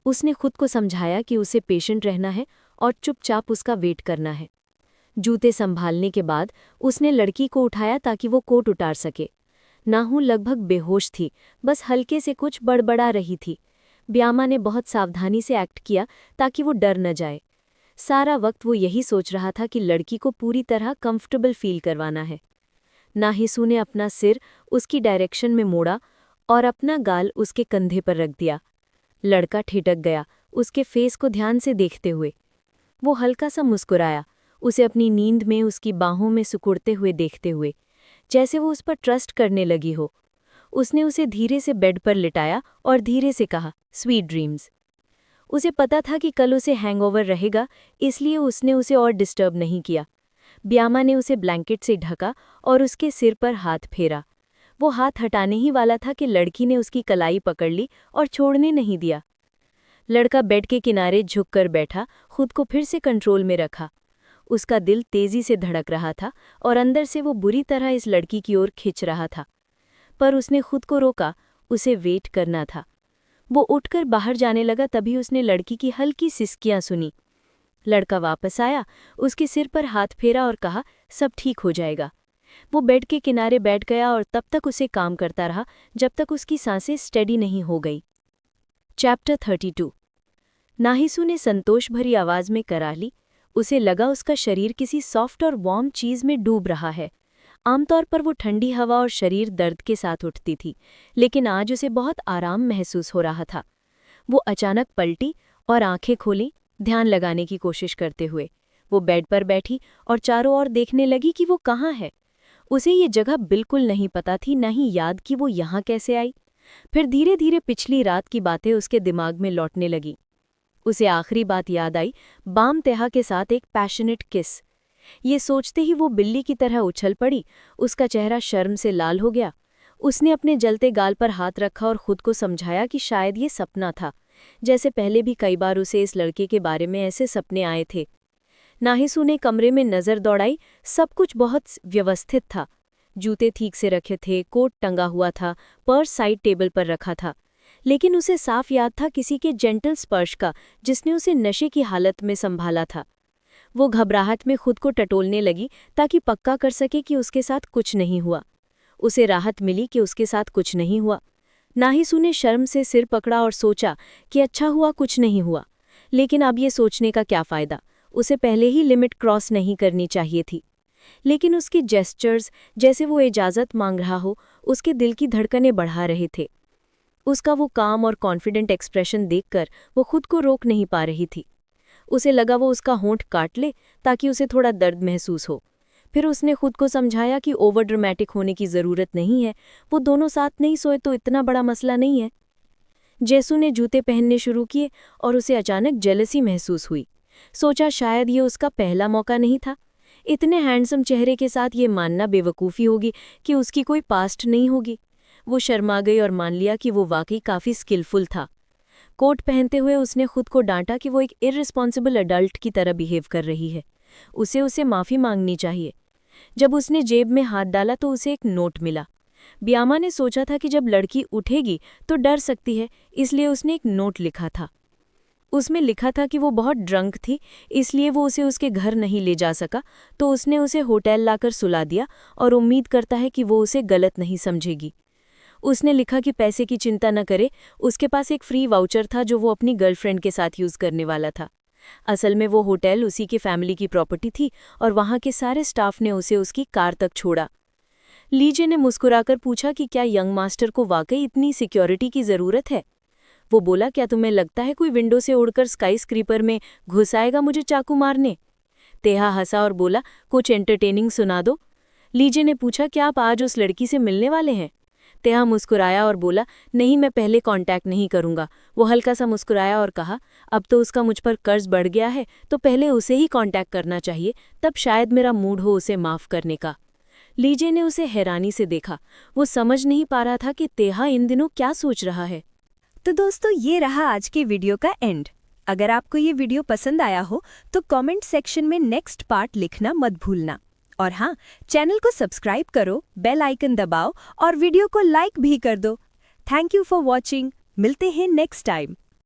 उसने खुद को समझाया कि उसे पेशेंट रहना है और चुपचाप उसका वेट करना है। जूते संभालने के बाद उसने लड़की को उठाया ताकि वो कोट उतार सके। नाहू लगभग बेहोश थी, बस हल्के से कुछ बड़बड़ा रही थी। ब्यामा ने बहुत सावधानी से एक्ट किया ताकि वो डर न जाए। सारा वक्त वो यही सोच रहा था कि लड़की को पूरी तरह कंफर्टेबल फील करवाना है। नाहिसू ने अपना सिर उसकी डायरेक्शन में मोड़ा और अपना गाल उसके कंधे पर रख दिया। लड़का ठिठक गया, उसके फेस को ध्यान से देखते हुए। वो हल्का सा मुस्कुराया, उसे अपनी नींद में उसकी बाहों में सिकुड़ते हुए देखते हुए, जैसे वो उस पर ट्रस्ट करने लगी हो। उसने उसे धीरे से बेड पर लिटाया और धीरे से कहा, स्वीट ड्रीम्स। उसे पता था कि कल उसे हैंगओवर रहेगा, इसलिए उसने उसे और डिस्टर्ब नहीं किया। ब्यामा ने उसे ब्लैंकेट से ढका और उसके सिर पर हाथ फेरा। वो हाथ हटाने ही वाला था कि लड़की ने उसकी कलाई पकड़ ली और छोड़ने नहीं दिया। लड़का बेड के किनारे झुककर बैठा, खुद को फिर से कंट्रोल में रखा। उसका दिल तेजी से धड़क रहा था और अंदर से वो बुरी तरह इस लड़की की ओर खिंच रहा था। पर उसने खुद को रोका, उसे वेट करना था। वो उठकर बाहर जाने लगा, तभी उसने लड़की की हल्की सिसकियां सुनी। लड़का वापस आया, उसके सिर पर हाथ फेरा और कहा, सब ठीक हो जाएगा। वो बेड के किनारे बैठ गया और तब तक उसे काम करता रहा जब तक उसकी सांसें स्टेडी नहीं हो गई। चैप्टर 32। नाहिसू ने संतोष भरी आवाज में करा ली। उसे लगा उसका शरीर किसी सॉफ्ट और वार्म चीज में डूब रहा है। आमतौर पर वो ठंडी हवा और शरीर दर्द के साथ उठती थी, लेकिन आज उसे बहुत आराम महसूस हो रहा था। वो अचानक पलटी और आंखें खोली, ध्यान लगाने की कोशिश करते हुए। वो बेड पर बैठी और चारों ओर देखने लगी कि वो कहाँ है। उसे ये जगह बिल्कुल नहीं पता थी, न ही याद कि वो यहाँ कैसे आई। फिर धीरे धीरे पिछली रात की बातें उसके दिमाग में लौटने लगी। उसे आखिरी बात याद आई, बाम तेहा के साथ एक पैशनेट किस। ये सोचते ही वो बिल्ली की तरह उछल पड़ी, उसका चेहरा शर्म से लाल हो गया। उसने अपने जलते गाल पर हाथ रखा और खुद को समझाया कि शायद ये सपना था, जैसे पहले भी कई बार उसे इस लड़के के बारे में ऐसे सपने आए थे। नाहिसू ने कमरे में नज़र दौड़ाई, सब कुछ बहुत व्यवस्थित था। जूते ठीक से रखे थे, कोट टंगा हुआ था, पर्स साइड टेबल पर रखा था। लेकिन उसे साफ याद था किसी के जेंटल स्पर्श का, जिसने उसे नशे की हालत में संभाला था। वो घबराहट में खुद को टटोलने लगी ताकि पक्का कर सके कि उसके साथ कुछ नहीं हुआ। उसे राहत मिली कि उसके साथ कुछ नहीं हुआ। नाहिसू ने शर्म से सिर पकड़ा और सोचा कि अच्छा हुआ कुछ नहीं हुआ। लेकिन अब ये सोचने का क्या फ़ायदा, उसे पहले ही लिमिट क्रॉस नहीं करनी चाहिए थी। लेकिन उसके जेस्चर्स, जैसे वो इजाज़त मांग रहा हो, उसके दिल की धड़कनें बढ़ा रहे थे। उसका वो काम और कॉन्फिडेंट एक्सप्रेशन देखकर वो खुद को रोक नहीं पा रही थी। उसे लगा वो उसका होंठ काट ले ताकि उसे थोड़ा दर्द महसूस हो। फिर उसने खुद को समझाया कि ओवर ड्रामेटिक होने की ज़रूरत नहीं है, वो दोनों साथ नहीं सोए तो इतना बड़ा मसला नहीं है। जैसू ने जूते पहनने शुरू किए और उसे अचानक जेलसी महसूस हुई। सोचा शायद ये उसका पहला मौका नहीं था। इतने हैंडसम चेहरे के साथ ये मानना बेवकूफ़ी होगी कि उसकी कोई पास्ट नहीं होगी। वो शर्मा गई और मान लिया कि वो वाकई काफ़ी स्किलफुल था। कोट पहनते हुए उसने खुद को डांटा कि वो एक इररिस्पॉन्सिबल अडल्ट की तरह बिहेव कर रही है। उसे माफ़ी मांगनी चाहिए। जब उसने जेब में हाथ डाला तो उसे एक नोट मिला। ब्यामा ने सोचा था कि जब लड़की उठेगी तो डर सकती है, इसलिए उसने एक नोट लिखा था। उसमें लिखा था कि वो बहुत ड्रंक थी, इसलिए वो उसे उसके घर नहीं ले जा सका, तो उसने उसे होटल लाकर सुला दिया और उम्मीद करता है कि वो उसे गलत नहीं समझेगी। उसने लिखा कि पैसे की चिंता न करे, उसके पास एक फ्री वाउचर था जो वो अपनी गर्लफ्रेंड के साथ यूज़ करने वाला था। असल में वो होटल उसी की फैमिली की प्रॉपर्टी थी और वहाँ के सारे स्टाफ ने उसे उसकी कार तक छोड़ा। लीजे ने मुस्कुराकर पूछा कि क्या यंग मास्टर को वाकई इतनी सिक्योरिटी की ज़रूरत है। वो बोला, क्या तुम्हें लगता है कोई विंडो से उड़कर स्काई स्क्रीपर में घुस आएगा मुझे चाकू मारने? तेहा हंसा और बोला, कुछ एंटरटेनिंग सुना दो। लीजे ने पूछा, क्या आप आज उस लड़की से मिलने वाले हैं? तेहा मुस्कुराया और बोला, नहीं, मैं पहले कांटेक्ट नहीं करूंगा। वो हल्का सा मुस्कुराया और कहा, अब तो उसका मुझ पर कर्ज बढ़ गया है तो पहले उसे ही कांटेक्ट करना चाहिए, तब शायद मेरा मूड हो उसे माफ़ करने का। लीजे ने उसे हैरानी से देखा। वो समझ नहीं पा रहा था कि तेहा इन दिनों क्या सोच रहा है। तो दोस्तों, ये रहा आज के वीडियो का एंड। अगर आपको ये वीडियो पसंद आया हो तो कमेंट सेक्शन में नेक्स्ट पार्ट लिखना मत भूलना। और हाँ, चैनल को सब्सक्राइब करो, बेल आइकन दबाओ और वीडियो को लाइक भी कर दो। Thank you for watching. मिलते हैं नेक्स्ट टाइम।